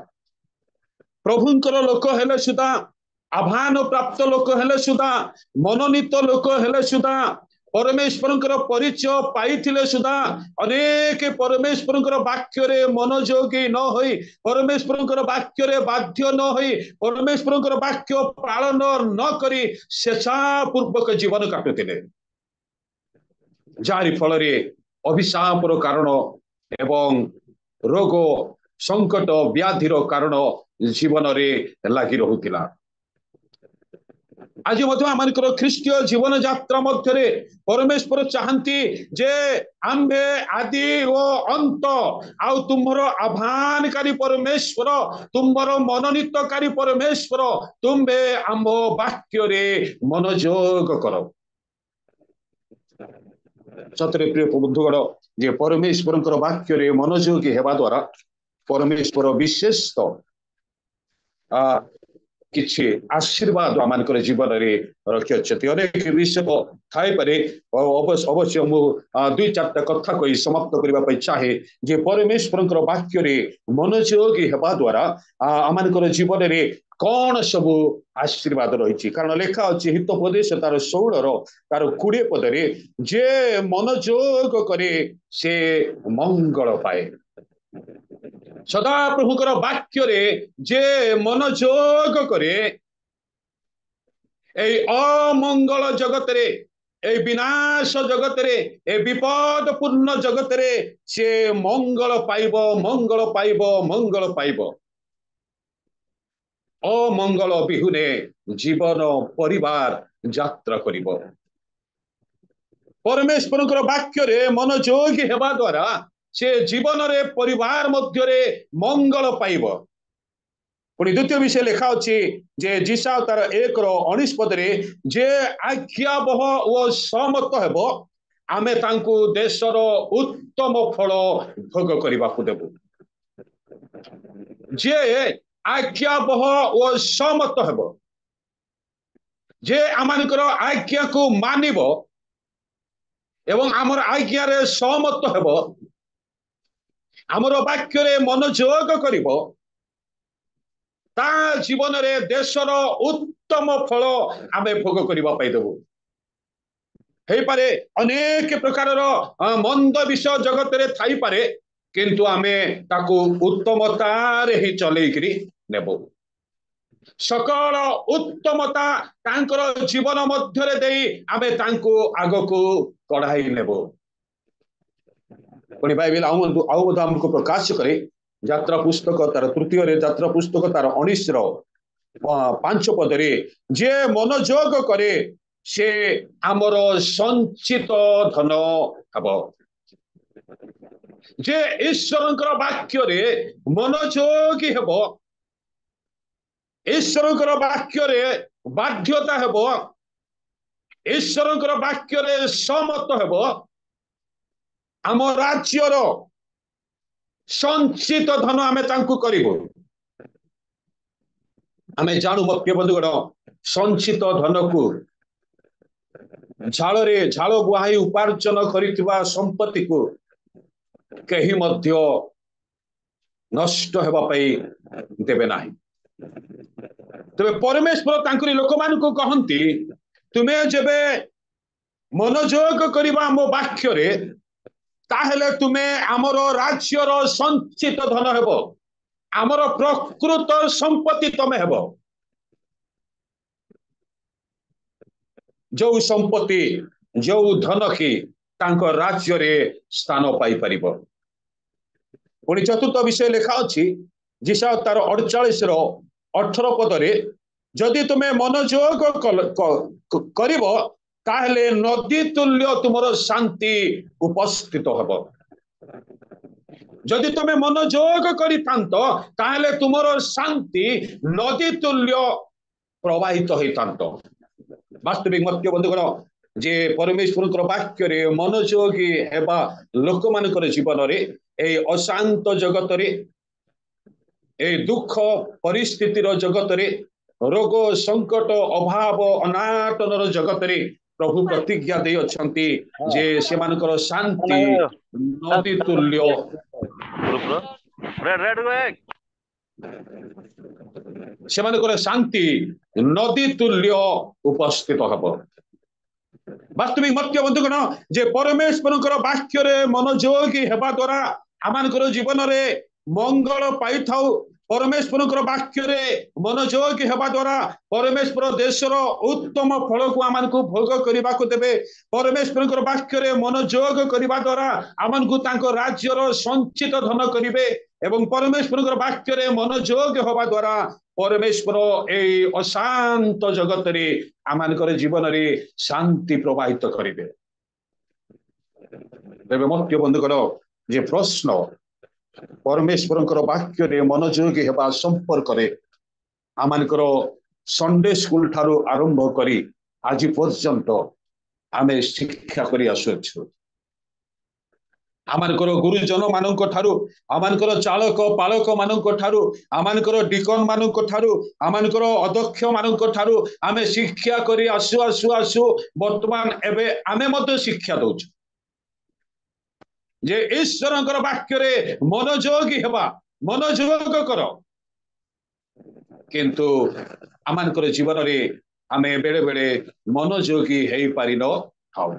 प्रभुंकर लोक हेले सुदा आह्वान प्राप्त लोक हेले सुदा मनोनीत लोक हेले सुदा परमेश्वरंकर परिचय पाइथिले सुदा अनेक परमेश्वरंकर वाक्य रे मनोयोगी न होई परमेश्वरंकर वाक्य रे बाध्य न होई परमेश्वरंकर वाक्य पालन न करी स्वेच्छापूर्वक जीवन काटुथिले जारी फल रे अभिशापर कारण एवं रोग संकट व्याधिर कारण जीवन रे लागि रहुतिला आज मध्य आमानकर ख्रीष्टीय जीवन यात्रा मध्य रे परमेश्वर चाहंती जे आम्भे आदि ओ अंत आउ तुमर आह्वानकारी परमेश्वर तुमर मनोनीतकारी परमेश्वर तुम्बे आम वाक्य रे मनोयोग कर सतरे प्रिय बंधुगण जे परमेश्वरंकर वाक्य रे मनोयोगी हेबा द्वारा परमेश्वर विशेष तो किछि आशीर्वाद आमानकर जीवन रे रखियछति अनेक विषय थाई पारे अवश्य मु दुई चारटा कथा कहि समाप्त करबा पई चाहे जे परमेश्वरंकर वाक्य रे मनोयोगी हेबा द्वारा आमानकर जीवन रे कौन सब आशीर्वाद रही कारण लेखा अच्छी हितोपदेश तार 16 तार 20 पद रे जे मनोयोग करे से मंगल पाए सदा प्रभुकर वाक्य रे जे मनोयोग करे ए अमंगल जगत रे ए विनाश जगत रे ए विपद पूर्ण जगत रे से मंगल पाइब मंगल पाइब मंगल पाइब अमंगल बिहुने जीवन परिवार यात्रा करिब परमेश्वरंकर वाक्य रे मनोयोगी हेबा द्वारा से जीवन रे परिवार मध्य रे मंगल पाइब पुणी द्वितीय विषय लेखा अच्छी जे जिसा तार 1:19 पद रे जे आज्ञाबह ओ सहमत हेब आमे तांकु देशर उत्तम फल भोग करने को देबु जे आज्ञाबह ओ सहमत हेब जे आमानकर आज्ञा को मानिब एवं आमर आज्ञा रे सहमत हेब आमर वाक्य रे मनोयोग करिब ता जीवन रे देशर उत्तम फल आमे भोग करबा पाई देबु हे पारे अनेक प्रकार मंद विषय जगत रे थाई पारे किंतु आमे ताकू उत्तमता रे ही चले करी नेबो सकल उत्तमता तांकर जीवन मध्य रे देई आमे तांको आगो को कढाई नेबो पुणी बाइबल आउ हमको प्रकाश करे यात्रा पुस्तक तार तृतीय रे यात्रा पुस्तक तार 19 रो 5 पद रे जे मनोयोग करे से आमर संचित धन हब जे ईश्वरंकर वाक्य रे मनोयोगी हेब ईश्वरंकर वाक्य रे बाध्यता हेब ईश्वरंकर वाक्य रे सहमत हेब आम राज्यर संचित धन आमे तांकु करिबो आमे जानू भक्ति बंधुगण संचित धन को झाल बुहाई उपार्जन करितबा संपत्ति को कहीं मध्य नष्ट हेबा पई देबे नाही तबे परमेश्वर तांकरी लोक मान को कहंती तुमे जेबे मनोयोग करिबा मो वाक्य रे ताहेले तुमे आमर राज्यर संचित धन हेब आमर प्रकृत संपत्ति तमे हेब जो संपत्ति जो धन की तांको राज्य रे स्थान पाई परिबो पुणी चतुर्थ विषय लिखा अछि जिसा तार 48 रो 18 पद रे जदि तुमे मनोयोग करिबो ताहले नदी तुल्य तुमर शांति उपस्थित हेब जदि तुमे मनोयोग करितांत ताहले तुमर शांति नदी तुल्य प्रवाहित होइतांत वास्तविक मत्य बंधुगण जे परमेश्वर वाक्य रे मनोयोगी हेबा लोक मानकर जीवन रे ए अशांत जगत रे ए दुख परिस्थितिर जगत रे रोग संकट अभाव अनाटनर जगत रे प्रभु प्रतिज्ञा दे अछंती जे से मानकर शांति नदी तुल्य से मानकर शांति नदी तुल्य उपस्थित हब वास्तविक मत्य बंधुगण जे परमेश्वर वाक्य रे मनोयोगी हेबा द्वारा आमानकर जीवन रे मंगल पाई थाउ परमेश्वर वाक्य रे मनोयोगी हेबा द्वारा परमेश्वर देशर उत्तम फल को आमान को भोग करबा को देबे परमेश्वर वाक्य रे मनोयोग करबा द्वारा आमान को तांको राज्यर संचित धन करिवे एवं परमेश्वर वाक्य रे मनोयोग होबा द्वारा परमेश्वर ए अशांत जगत रे आमानकर जीवन रे शांति प्रवाहित करिवे तेबे मत्य बंधुगण जे प्रश्न परमेश्वर वाक्य रे मनोयोगी हेबा संपर्क रे आमानकर संडे स्कूल ठारू आरंभ करी आज पर्यंत आमे शिक्षा करी आसुछु आमानकर गुरुजन मानक ठारू आमानकर चालक पालक मानक ठारू आमानकर डिकन मानक ठारू आमानकर अध्यक्ष मानक ठारू आमे शिक्षा करी आसु आसु आसु वर्तमान एबे आमे मते शिक्षा दउछु जे ईश्वरंकर वाक्य रे मनोयोगी हेबा मनोयोग कर किंतु आमानकर जीवन रे आमे बेले बेले मनोयोगी हेई पारि न थाउ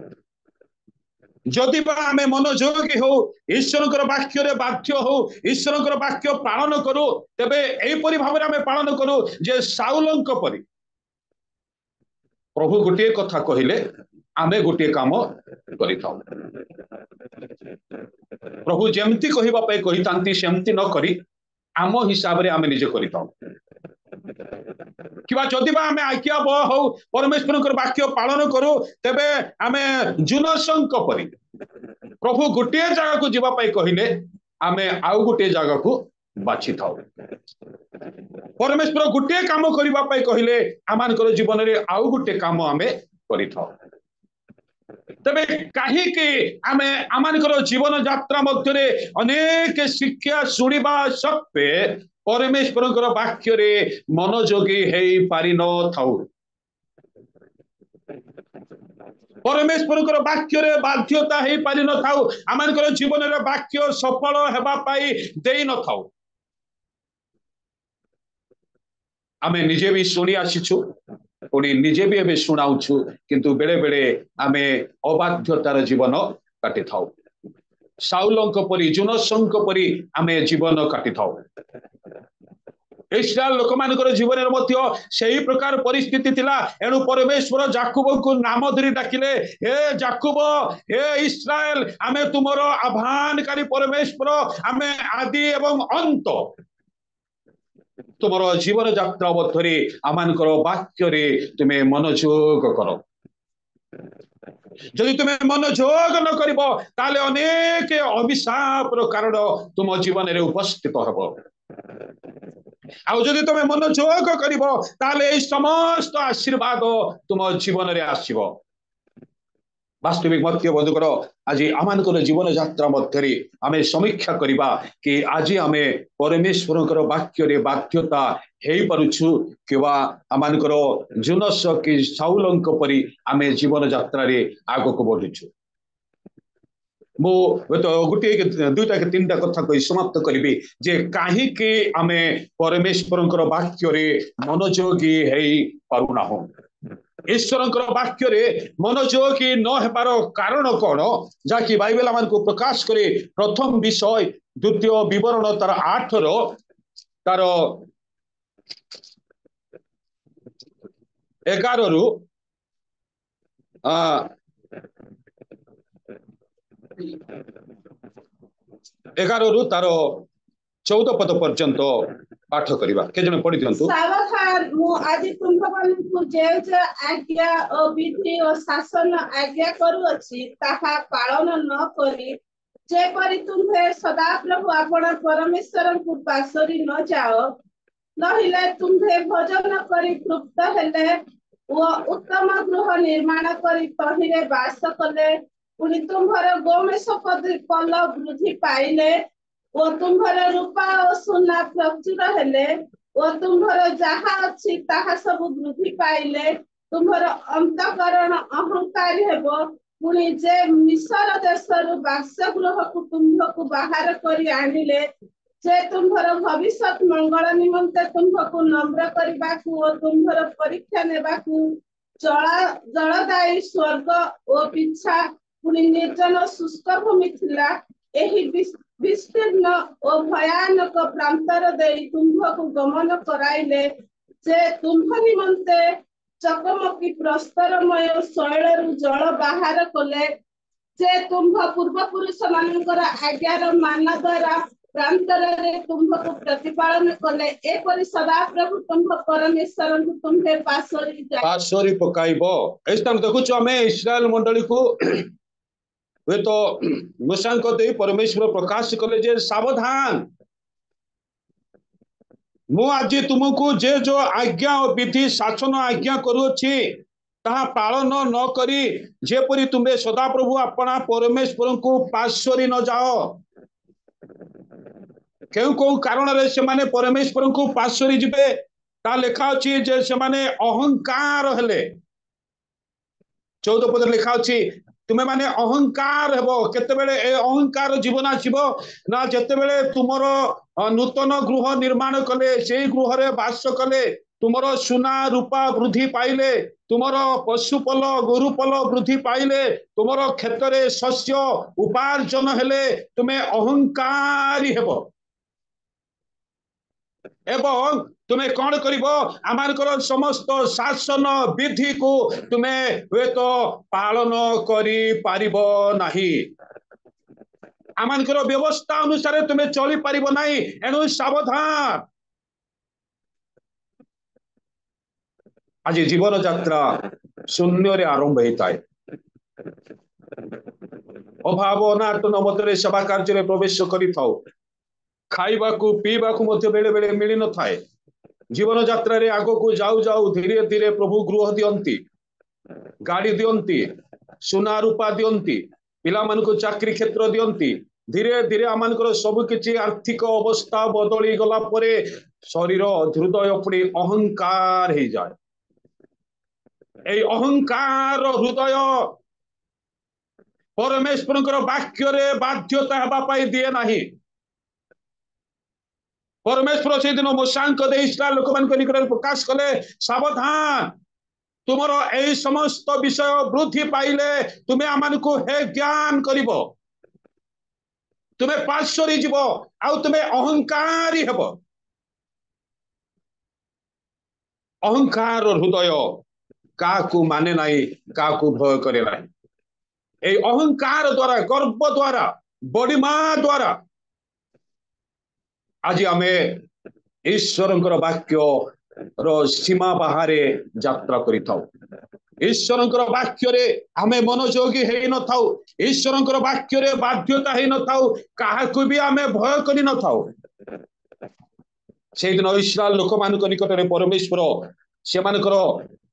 जदि बा आमे मनोयोगी हो ईश्वरंकर वाक्य रे बाध्य हो ईश्वरंकर वाक्य पालन करू तेबे एई परि भाव रे आमे पालन करू जे साउलंक परि प्रभु गोटे कथा कहिले आमे गोटे काम करि थाउ प्रभु जेमती कहिबा पे कहितांती सेमती न करी आम हिसाब रे आमे निजे करि थाउ किबा जदि बा आमे आज्ञा ब हो परमेश्वरंकर वाक्य पालन करू तेबे आमे जुनसंक परि प्रभु गोटे जगह को जीवा पाई कहिले आमे आउ गोटे जगह को बाछि थाउ परमेश्वर गोटे काम करिबा पाई कहिले आमानकर जीवन रे आउ गोटे काम आमे करि थाउ तबे कहीं आमे आमानकर जीवन यात्रा मध्य अनेक शिक्षा शुणा सत्वे परमेश्वर वाक्य रे मनोयोगी हो पारि न थाउ परमेश्वर वाक्य रे बाध्यता हो पारि न थाउ आमानकर जीवन रे वाक्य सफल हेबा पाई देई न थाउ आमे निजे भी शुणी आसीछु पुणी निजे भी एबे शुणाउछु किंतु बेले बेले आमे अबाध्यतार जीवन काटि थाउ साउलंक परी जुनसंक परी आमे जीवन काटि थाउ इस्राएल लोक मानकर जीवन में मध्य सही प्रकार परिस्थिति थिला एणु परमेश्वर जाकुब को नाम धरी डाकिले हे जाकुब हे इस्राएल आमे तुमरो आह्वानकारी परमेश्वर आमे आदि एवं अंत तुमरो जीवन यात्रा मध्य आमानकर वाक्य रे तुमे मनोयोग करो जदि तुमे मनोयोग न करिबो ताले अनेक अभिशाप रो कारण तुम जीवन रे उपस्थित हबो आउ जदि तुमे मनोयोग करिबो ताले ए समस्त आशीर्वाद तुम जीवन रे आसीबो वास्तविक मध्य बंधुकर आज आमानकर जीवन यात्रा मध्य आमे समीक्षा करिबा कि आज आमे परमेश्वर वाक्य रे बाध्यता हेई पारुछु किबा आमानकर जुनस कि साउलंक परी आमे जीवन यात्रा रे आगको बढ़ुछु मो तो गोटे दुईटा के तीनटा कथा कहि समाप्त करिबी जे काहे कि आमे परमेश्वर वाक्य रे मनोयोगी हेई पारुना हो ईश्वर वाक्य रे मनोयोगी न हेबार कारण कौन जहाँकि बाइबल आम को प्रकाश करे प्रथम विषय द्वितीय विवरण तार 8 रो तार 11 रु 11 रु तार 14 पद पर्यंत पाठ करिबा के जने पढि दियंतु सावधान मु आज तुम्भମାନଙ୍କୁ जे आज्ञा और विधि और शासन आज्ञा करू अछि ताहा पालन न करी जेपरि तुम्हे सदा प्रभु आपण परमेश्वर को पासरी न जाओ नहिले तुम्हे भजन करी तृप्त हेले वो उत्तम गृह निर्माण करी तहिरे वास कले पुनि तुम्हर गोमेश पल वृद्धि पाइले वो तुम्हारे रूपा और सुना प्रचुर हेले वो तुम्हारे जहाँ अच्छी ताहा सब वृद्धि पाइले तुम्हारे अंतकरण अहंकारी हेबो पुनि जे मिस्र देशरु बासगृह को तुम्हको बाहर करी आनिले जे तुम्हारे भविष्यत मंगल निमंते तुम्हको नम्र करबाकू और तुम्हारे परीक्षा नेबाकू जलदायी स्वर्ग और पिछा पुनि निर्जन शुष्क भूमि थिला एही विस्तीर्ण और भयानक प्रांतर दे तुम्भको गमन कराइले जे तुम्भ निमंते चकमकी प्रस्तरमय शैलरु जल बाहर कले जे तुम्भ पूर्व पुरुष मानकर आज्ञार मान द्वारा प्रांतर रे तुम्भको प्रतिपालन कले एपरि सदा प्रभु तुम्भ परमेश्वर तुम्हे पासोरी पकाइबो एस्तान देखुछ हमें इस्राएल मंडली को वे तो मूसांक दे परमेश्वर प्रकाश कले जे सावधान मु आज तुमको जे जो आज्ञा और विधि शासन आज्ञा करूछि ताहा पालन न करी जेपरि तुमे सदा प्रभु अपना परमेश्वर को पासोरी न जाओ केउ कारण रे से माने परमेश्वर को पासोरी जिबे ता लेखा अछि जे से माने अहंकार हेले 14 पद लिखा अछि तुमे माने अहंकार हेबो केते बेले ए अहंकार जीवन आसीबो ना जते बेले तुमरो नूतन गृह निर्माण कले सेही गृह रे वास कले तुमरो सुना रूपा वृद्धि पाइले तुमरो पशुपल गोरुपल वृद्धि पाइले तुमरो क्षेत्र रे शस्य उपार्जन हेले तुमे अहंकारी हेबो एवं तुम्हें कौन करिबो आमानकर समस्त शासन विधि को तुम्हें वे तो पालन करी पारिबो नाही आमानकर व्यवस्था अनुसार तुम्हें चली पारिबो नाही एनु सावधान आज जीवन यात्रा शून्य रे आरंभ होता है अभाव अनाटन मध्य सेवा कार्य प्रवेश करी थाओ खाइबा को पीबा को मध्य बेले बेले मिली न थाए जीवन यात्रा रे आगो को जाऊ जाऊ धीरे धीरे प्रभु गृह दियंती गाड़ी दियंती सुना रूपा दियंती पिला मानक चाकरी क्षेत्र दियंती धीरे धीरे आम सब किछि आर्थिक अवस्था बदली गला परे शरीर हृदय पुणी अहंकार हो जाए ए अहंकार हृदय परमेश्वर वाक्य रे बाध्यता हेबा दिए नाही परमेश्वर से दिन मूसांक दे इस्राएल लोक मान निकट प्रकाश कले सावधान तुमर ए समस्त विषय वृद्धि पाइले तुम्हें आम को हे ज्ञान करिब तुम्हें पार्श्वरी जीव आउ तुम्हें अहंकारी हेब अहंकार हृदय काकू माने नाही काकू भय करे नाही ए अहंकार द्वारा गर्व द्वारा बड़िमा द्वारा आज आमे ईश्वरंकर वाक्य रो सीमा बाहरे यात्रा करि थाउ ईश्वरंकर वाक्य रे आमे मनोयोगी हेई न थाउ ईश्वरंकर वाक्य रे बाध्यता हेई न थाउ काहाकू भी आमे भय करि न थाउ से दिन इस्राएल लोक मान निकट रे परमेश्वर से मानकर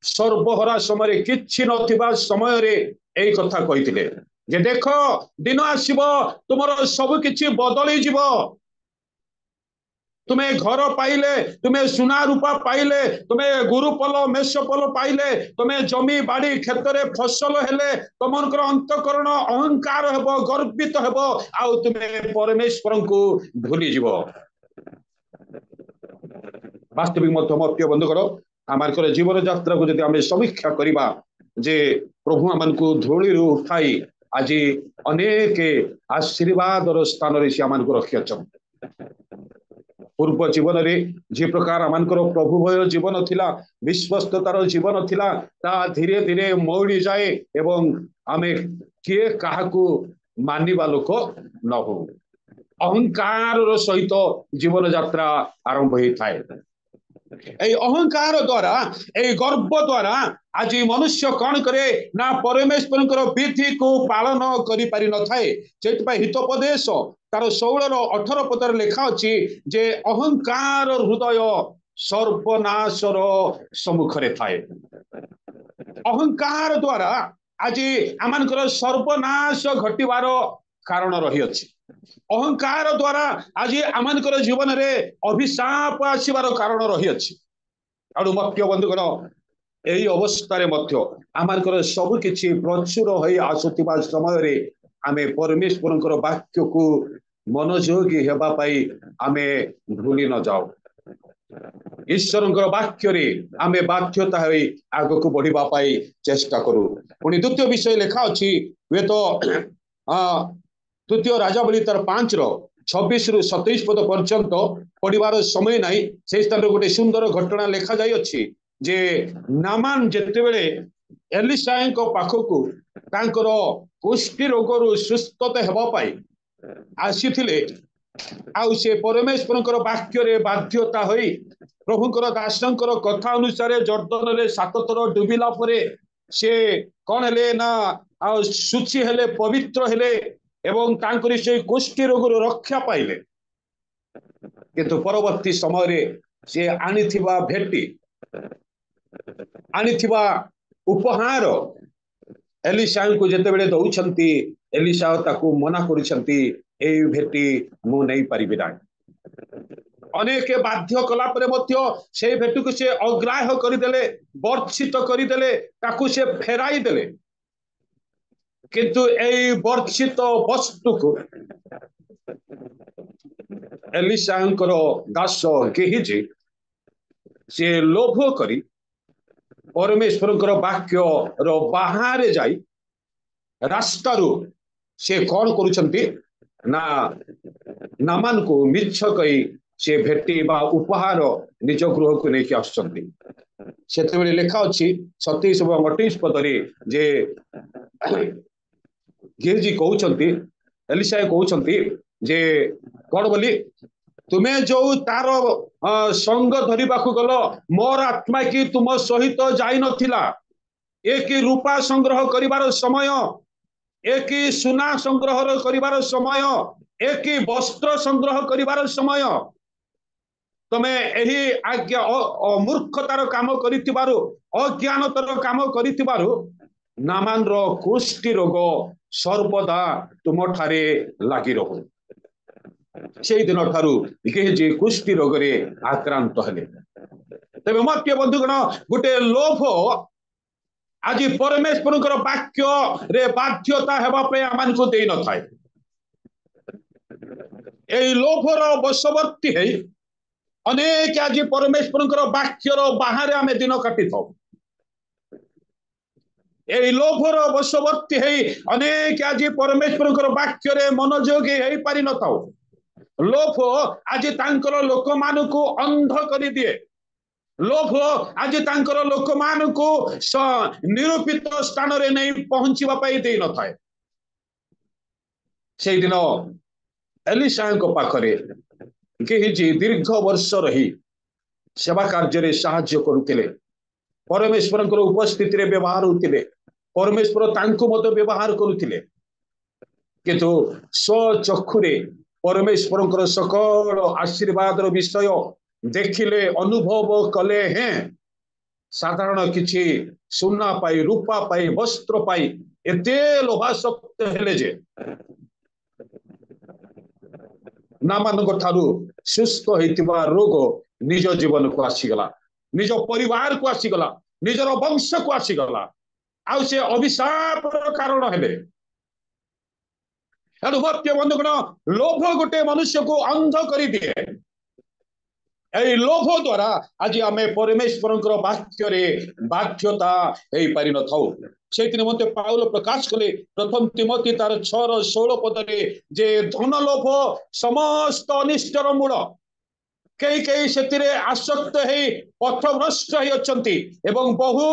सर्वहरा समय किछि नथिबा समय रे एई कथा कहिथिले जे देखो दिन आसीबो तुमरो सब किछि बदली जीवो तुम्हें घर पाइले तुम्हें सुना रूपा पाइले तुम्हें गुरुपल मेषपल पाइले तुम्हें जमी बाड़ी क्षेत्र में फसल हेले तुमर अंतकरण अहंकार हेब गर्वित हेब आउ तुम्हें परमेश्वर को भूली जीव वास्तविक मध्य बंधुकर आम जीवन यात्रा को जब समीक्षा करवा जे प्रभु आम को धूली उठाई आज अनेक आशीर्वाद स्थान से आम रखी पूर्व जीवन रे जे प्रकार आमकर प्रभु भय जीवन थिला विश्वस्ततार जीवन थिला ता धीरे धीरे मौड़ी जाए एवं आमे किए काहाकू मानिबा लोक न हो अहंकार सहित जीवन यात्रा आरंभ होई थाए ए अहंकार द्वारा ए गर्व द्वारा आज मनुष्य कौन करे ना परमेश्वर विधि को पालन करि पारि न थाए सेतपा हितोपदेश तार 16 18 पदर लेखा अछि जे अहंकार हृदय सर्वनाशर सम्मुखरे थाए अहंकार द्वारा आज आमनकर सर्वनाश घटिवार कारण रही अछि अहंकार द्वारा आज आमनकर जीवन रे अभिशाप आसीबार कारण रही अछि आडु मत्य बंधुगण एही अवस्था रे मध्य आमनकर सब किछि प्रचुर होई आसुतिबा समय रे आमे परमेश्वरंकर वाक्य को मनोयोगी हेबा पाई आमे भूली न जाओ ईश्वरंकर वाक्य रे आमे बाध्यता होई आगो को बढ़िबा पाई चेष्टा करू पुनी द्वितीय विषय लेखा अछि वे तो द्वितीय राजावली तार 5 रो 26 रु 27 पद पर्यंत पढ़िबार समय नाही से स्थान गोटे सुंदर घटना लेखा जाई अछि जे नामान जेते बेले एलिशा को पाखकू तांकर कुष्ठी रोगरु सुस्थता हेबा पाई आसीथिले आउ से परमेश्वरंकर वाक्य रे बाध्यता होई प्रभुंकर दासंकर कथा अनुसार जर्दन रे 7 थर डुबिला परे से कोन हेले ना आ सुचि हेले पवित्र हेले एवं तांकरी से कुष्ठी रोगरु रक्षा पाइले किंतु परवर्ती समय रे से आनिथिबा भेटी आनिथिबा उपहार एलिशा को जेते बेले दउछंती एलिशा ताकू मना करिसंती ए भेटी मु नहीं पारिबि ना अनेक बाध्य कला परे मध्य से भेटू को से अग्राह्य करदेले वर्षित करदेले ताकू से फेराई देले किंतु ए वर्षित वस्तु को एलिशांकर दास गेहिजी से लोभ करी परमेश्वरंकर वाक्य रो बाहर जाई रास्तारू से कौन करुछंती ना नामान को मिछ कई से भेटी बा उपहार निज गृह को लेके आसुछंती सेते बेले लेखा अछि 27 और 28 पदरे जे गेजी कहउछंती एलिशा कहउछंती जे कोन बोली तुम्हें जो तार संग धरिबा को गलो मोर आत्मा की तुम सहित जाई नथिला एक रूपा संग्रह करिवार समय एक सुना संग्रह करिवार समय एक वस्त्र संग्रह करिवार समय तमे एही आज्ञा अमूर्खतार काम करितिबारु अज्ञानतार काम करितिबारु नामान रो कुष्ठी रोग सर्वदा तुम ठारे लगी रहू से दिन ठारू गेहजी कुष्ठी रोग रे आक्रांत हेले तेज मत बंधुगण गोटे लोभ आज परमेश्वर वाक्य रे बाध्यता हेबाई को दे न थाए এই লোভর বশবর্তী হই অনেক আজ পরমেশ্বরଙ୍କର বাক্যର ବାହାରେ ଆମେ ଦିନ କାଟିଥାଉ এই লোভର বশবর্তী হই অনেক আজ পরমেশ্বরଙ୍କର ବାକ୍ୟରେ ମନୋଯୋଗୀ ହେଇ ପାରି ନଥାଉ লোভ ଆଜି ତାଙ୍କର ଲୋକମାନଙ୍କୁ ଅନ୍ଧ କରିଦିଏ ଲୋଭ ଆଜି ତାଙ୍କର ଲୋକମାନଙ୍କୁ ନିରୂପିତ ସ୍ଥାନରେ ନେଇ ପହଞ୍ଚିବା ପାଇଁ ଦେଇ ନଥାଏ ସେଇଦିନ एलिशा पाखरे गेहजी दीर्घ वर्ष रही सेवा कार्य साहाय्य करुले परमेश्वर उपस्थिति रे व्यवहार होते परमेश्वर तांको मत व्यवहार करुले किंतु स्वचक्षुरे परमेश्वर सकल आशीर्वाद विषय देखिले अनुभव कले हैं साधारण किछि सुना पाई रूपा पाई वस्त्र पाई एते लोभासक्त हेले जे नामान ठारू सुस्थ होता रोग निज जीवन को आसीगला निज परिवार को आसीगला निजर वंश को आसीगला आउ से अभिशाप कारण हेले भक्ति बंधुगण लोभ गोटे मनुष्य को अंध कर दिए এই লোভ দ্বারা আজ আমি পরমেশ্বরଙ୍କର বাক্যরে বাধ্যতা ହେଇ ପାରି ନଥାଉ ସେଇଥି ନିମନ୍ତେ ପାଉଲ ପ୍ରକାଶ କଲେ ପ୍ରଥମ ତିମୋଥୀ ତାର 6:16 ପଦରେ ଯେ ଧନ ଲୋଭ ସମସ୍ତ ଅନିଷ୍ଟର ମୂଳ କେହି କେହି ସେଥିରେ ଆସକ୍ତ ହେଇ ପଥଭ୍ରଷ୍ଟ ହେଇ ଅଛନ୍ତି ଏବଂ ବହୁ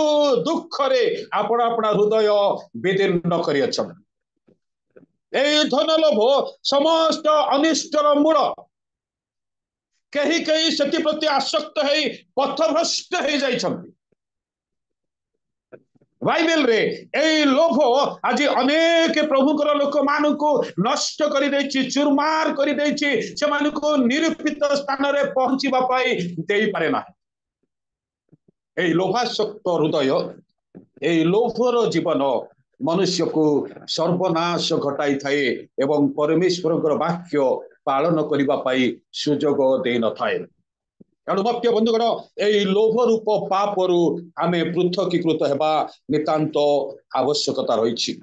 ଦୁଃଖରେ ଆପଣା ଆପଣା ହୃଦୟ ବିଦୀର୍ଣ୍ଣ କରି ଅଛନ୍ତି এই ଧନ ଲୋଭ ସମସ୍ତ ଅନିଷ୍ଟର ମୂଳ कहीं कहीं से प्रति आसक्त है पथभ्रष्ट हो जाइछंती बाइबल रे ए लोभ आज अनेक प्रभुकर लोक मानकु नष्ट कर देछि चुरमार कर देछि से मानकु निरूपित स्थान रे पहुंचीबा पाई देई पारे ना ए लोभासक्त हृदय ए लोभर जीवन मनुष्य को सर्वनाश घटाई थाए एवं परमेश्वर वाक्य पालन करबा पाई सुजोग दे न थाए कारण भक्ति बंधुगण ए लोभ रूप पापरु आमे पृथकीकृत हेबा नितांत आवश्यकता रही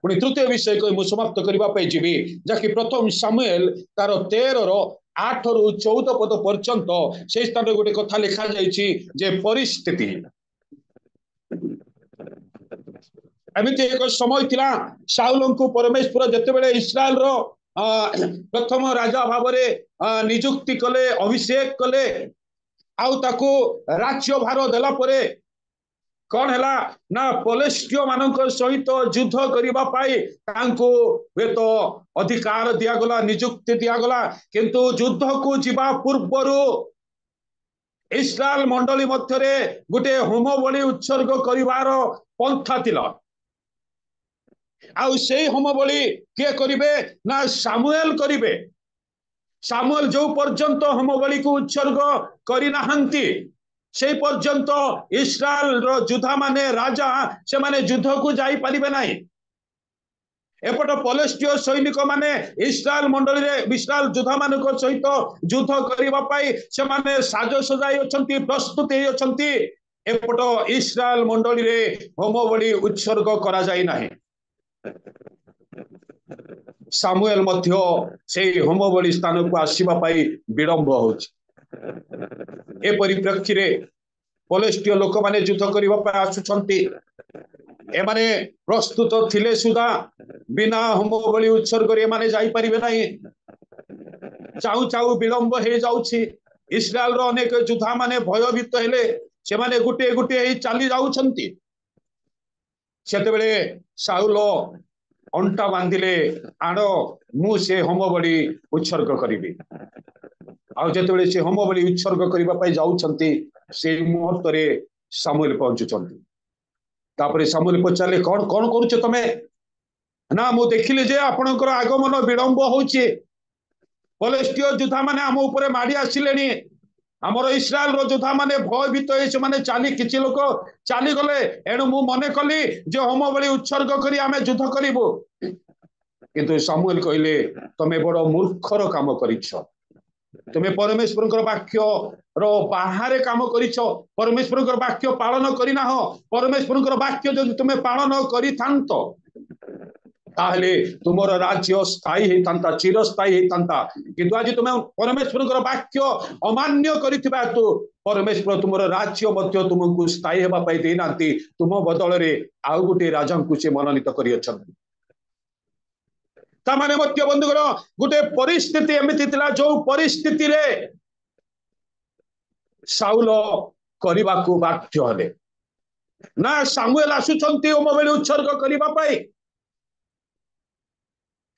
पुणी तृतीय विषय को मु समाप्त करबा पाई जीवी जाकि प्रथम सामुएल तार 13:8 रु 14 पद पर्यंत से स्थान रे गोटे कथा लिखा जायछि जे परिस्थिति एमिति एक समय थिला शाऊल को परमेश्वर जते बेले इस्राएल रो प्रथम राजा भावरे नियुक्ति कले अभिषेक कले आउ ताको राज्य भार देला परे कौन हैला ना पलेस्टियो मानक सहित युद्ध करिबा पाई तांको वेतो अधिकार दिया गला नियुक्ति दिया गला किंतु युद्ध को जीवा पूर्वरु इस्राएल मंडली मध्यरे गोटे होम बलि उत्सर्ग करिवार पंथा थिला आउ से होम बलि किए करिवे ना सामुएल करिवे सामुएल जो पर्यंत होम बलि को उत्सर्ग करि नाहंती से पर्यंत इस्राएल रो युद्धा माने राजा से माने युद्ध को जाई परिबे नाही एपट पलेस्टियो सैनिक माने इस्राएल मंडली रे इस्राएल युद्धा मानक सहित युद्ध करिबा पाई से माने साजो सजाई अछंती प्रस्तुत हे अछंती एपट इस्राएल मंडली रे होम बलि उत्सर्ग करा जाई नाही सामुएल मध्य से होम बलि स्थान को आसीबा पाई विलंब होछि ए परिप्रेक्षी रे पलेस्टियो लोक माने युद्ध करिबा पाई आसुछंती ए माने प्रस्तुत थिले सुदा बिना होम बलि उत्सर्ग रे माने जाई परिबे नाही चाउ चाउ विलंब हे जाउछि इस्राएल रो अनेक युद्धा माने भयभीत हेले से माने गुटे गुटे हे चली जाउछंती सेते बेले शाऊल अंटा बांधिले आण मु से होम बलि उत्सर्ग करिबी आ जेते बेले से होम बलि उत्सर्ग करिबा पाई जाउछंती से मुहूर्त रे सामुएल पहुंचुछंती तापरे सामुएल पचाले कोन कोन करूछ तमे ना मु देखिले जे आपनकर आगमन विलंब होउछे पलेस्टियो युद्धा माने हम ऊपर माडी आसिलेनी आमर इस्राएल रो योद्धा माने भयभीत हे से माने चाली किछि लोक चाली गले एणु मु मने कली जे होम बलि उत्सर्ग करी आमे युद्ध करिबो किंतु सामुएल कहले तमे बड़ मूर्खर काम करिछ तुम्हें परमेश्वर वाक्य रो बाहर काम करिछ परमेश्वर वाक्य पालन करिना हो परमेश्वर वाक्य जदि तुम्हें पालन करि थांतो ताहले तुमर राज्य स्थायी हेतांता चिरस्थायी हेतांता किंतु आज तुम्हें परमेश्वर वाक्य अमान्य करिथिबा तो परमेश्वर तुमर राज्य मध्य तुमको स्थायी हेबा पई देनांती तुम बदल रे आउ गुटे राजा को से मनोनीत करि अछन तामाने मध्य बंधुगण गोटे परिस्थिति एमती थिला जो परिस्थिति रे साउल करबा को बाध्य हले ना सामुएल आसुचंती ओम बेले उत्सर्ग करबा पाई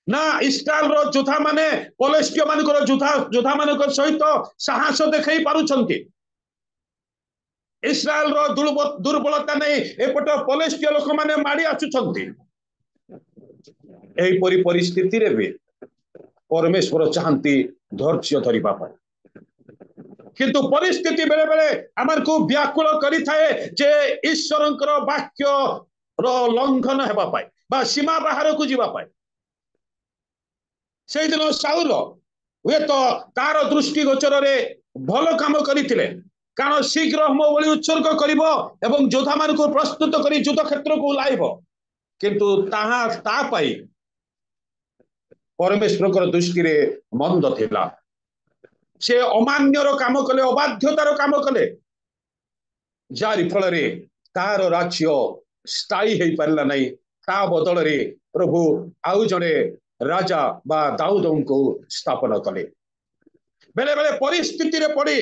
ना इस्राएल रो योद्धा माने पलेस्टिय मानकर योद्धा मानकर सहित साहस देखै पारुचंती इस्राएल रो दुर्बलता नहीं एपट पलेस्टिय लोक माने माडी आसुचंती एपरी परिस्थिति रे भी परमेश्वर चाहती धैर्य धरिबा पाई किंतु परिस्थिति बेले बेले आमर को व्याकुल करि थाए जे ईश्वरंकर वाक्य रो लंघन हेबा पाई बा सीमा बाहर को जीवा पाई से दिन साउल हुए तो तार दृष्टि गोचर रे भल काम करिथिले कारण शीघ्र होम बलि उत्सर्ग करिवो एवं योद्धा मान को प्रस्तुत करी युद्ध क्षेत्र को लाइबो किंतु ताहा ता पाई परमेश्वर दृष्टि रे मंद थिला से अमान्यर काम कले अबाध्यतार काम कले जारी फल रे तार राज्य स्थायी हे परला नहीं ता बदल रे प्रभु आउ जने राजा बा दाऊद को स्थापन कले बेले बेले परिस्थिति रे पड़ी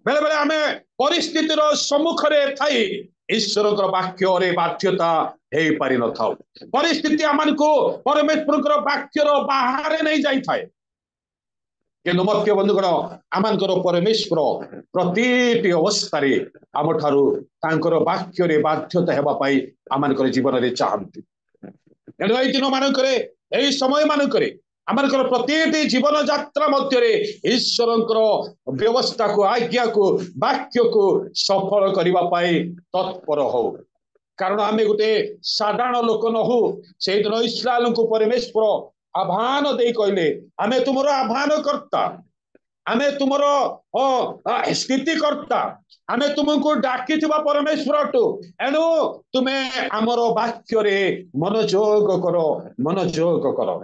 बेले बेले आमे परिस्थितिर सम्मुख रे थाई ईश्वर वाक्य रे बाध्यता हे पारि न थाउ परिस्थिति आमन को परमेश्वर वाक्य रो बाहर नहीं जाई थाए किंतु मध्य बंधुगण आमनकर परमेश्वर प्रति अवस्था रे आम ठारू तांकर वाक्य रे बाध्यता हेबा पाई आमनकर जीवन रे चाहंती एणु एई दिन मानकर एई समय मानकर आमनकर प्रति जीवन यात्रा मध्य रे ईश्वरंकर व्यवस्था को आज्ञा को वाक्य को सफल करबा पाई तत्पर हो कारण आमे गोटे साधारण लोक न हो से दिन इस्राएल को परमेश्वर आह्वान दे कहले आमे तुमरो आह्वान करता आमे तुमरो स्थिति करता आमे तुमको डाकी परमेश्वर टू एणु तुम्हें आमर वाक्य रे मनोयोग करो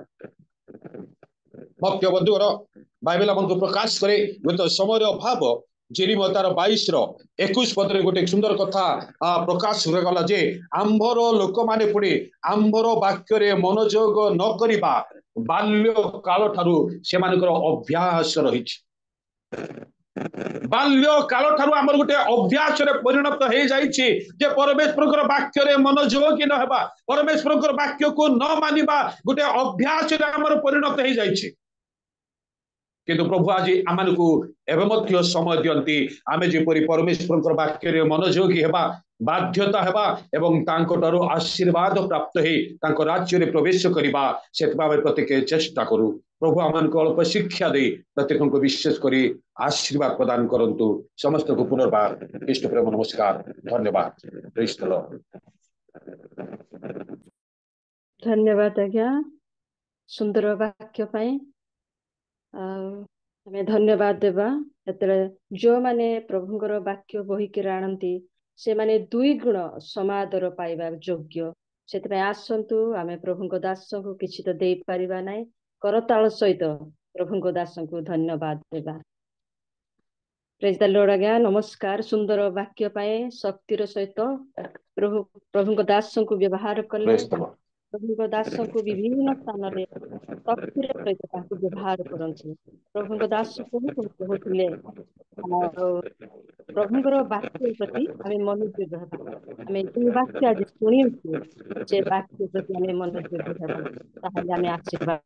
मध्य बंधुवर बाइबल हमको प्रकाश करे तो समय अभाव जेरिम तार 22 पदरे गोटे सुंदर कथा प्रकाश गला जे आंभर लोक माने पुणी आंभर वाक्य रे मनोयोग न करिबा बाल्य काल ठारू सेमानकर अभ्यास रही बाल्य काल ठारू आमर गोटे अभ्यास रे परिणत हो जाइछि जे परमेश्वर वाक्य रे मनोयोगी न हेबा परमेश्वर वाक्य को न मानिबा गोटे अभ्यास रे आमर परिणत हो जाइछि किंतु प्रभु आज आम को एवं समय दियंती आमे जेपरी परमेश्वर वाक्य रे मनोयोगी हेबा बाध्यता हेबा एवं तांको आशीर्वाद प्राप्त हे तांको राज्य रे प्रवेश करिबा सेतबा प्रत्येक चेष्टा करू प्रभु आमन को अल्प शिक्षा दे प्रत्येक को विशेष करी आशीर्वाद प्रदान करंतु समस्त को पुनर्बार इष्ट प्रेम नमस्कार धन्यवाद प्रेज द लॉर्ड धन्यवाद आज्ञा सुंदर वाक्य पाई हमें धन्यवाद देवा जो माने प्रभुंकर वाक्य बहिकर आणती से माने दुई गुण समादर पाइबा योग्य से आसतु आमे प्रभुंक दास को किछि तो दे परिबा नाही करताल सहित प्रभुंक दास को धन्यवाद देवा प्रेज द लॉर्ड आज्ञा नमस्कार सुंदर वाक्य पाए शक्तिर सहित प्रभुंक दास को व्यवहार कले प्रभुंक दास को विभिन्न स्थान रे शक्तिर सहित व्यवहार करते प्रभुंक दास को कहते प्रभुंकर वाक्य प्रति आम मनोयोग आम जो वाक्य आज शुणी से वाक्य प्रति आम मनोयोग आशीर्वाद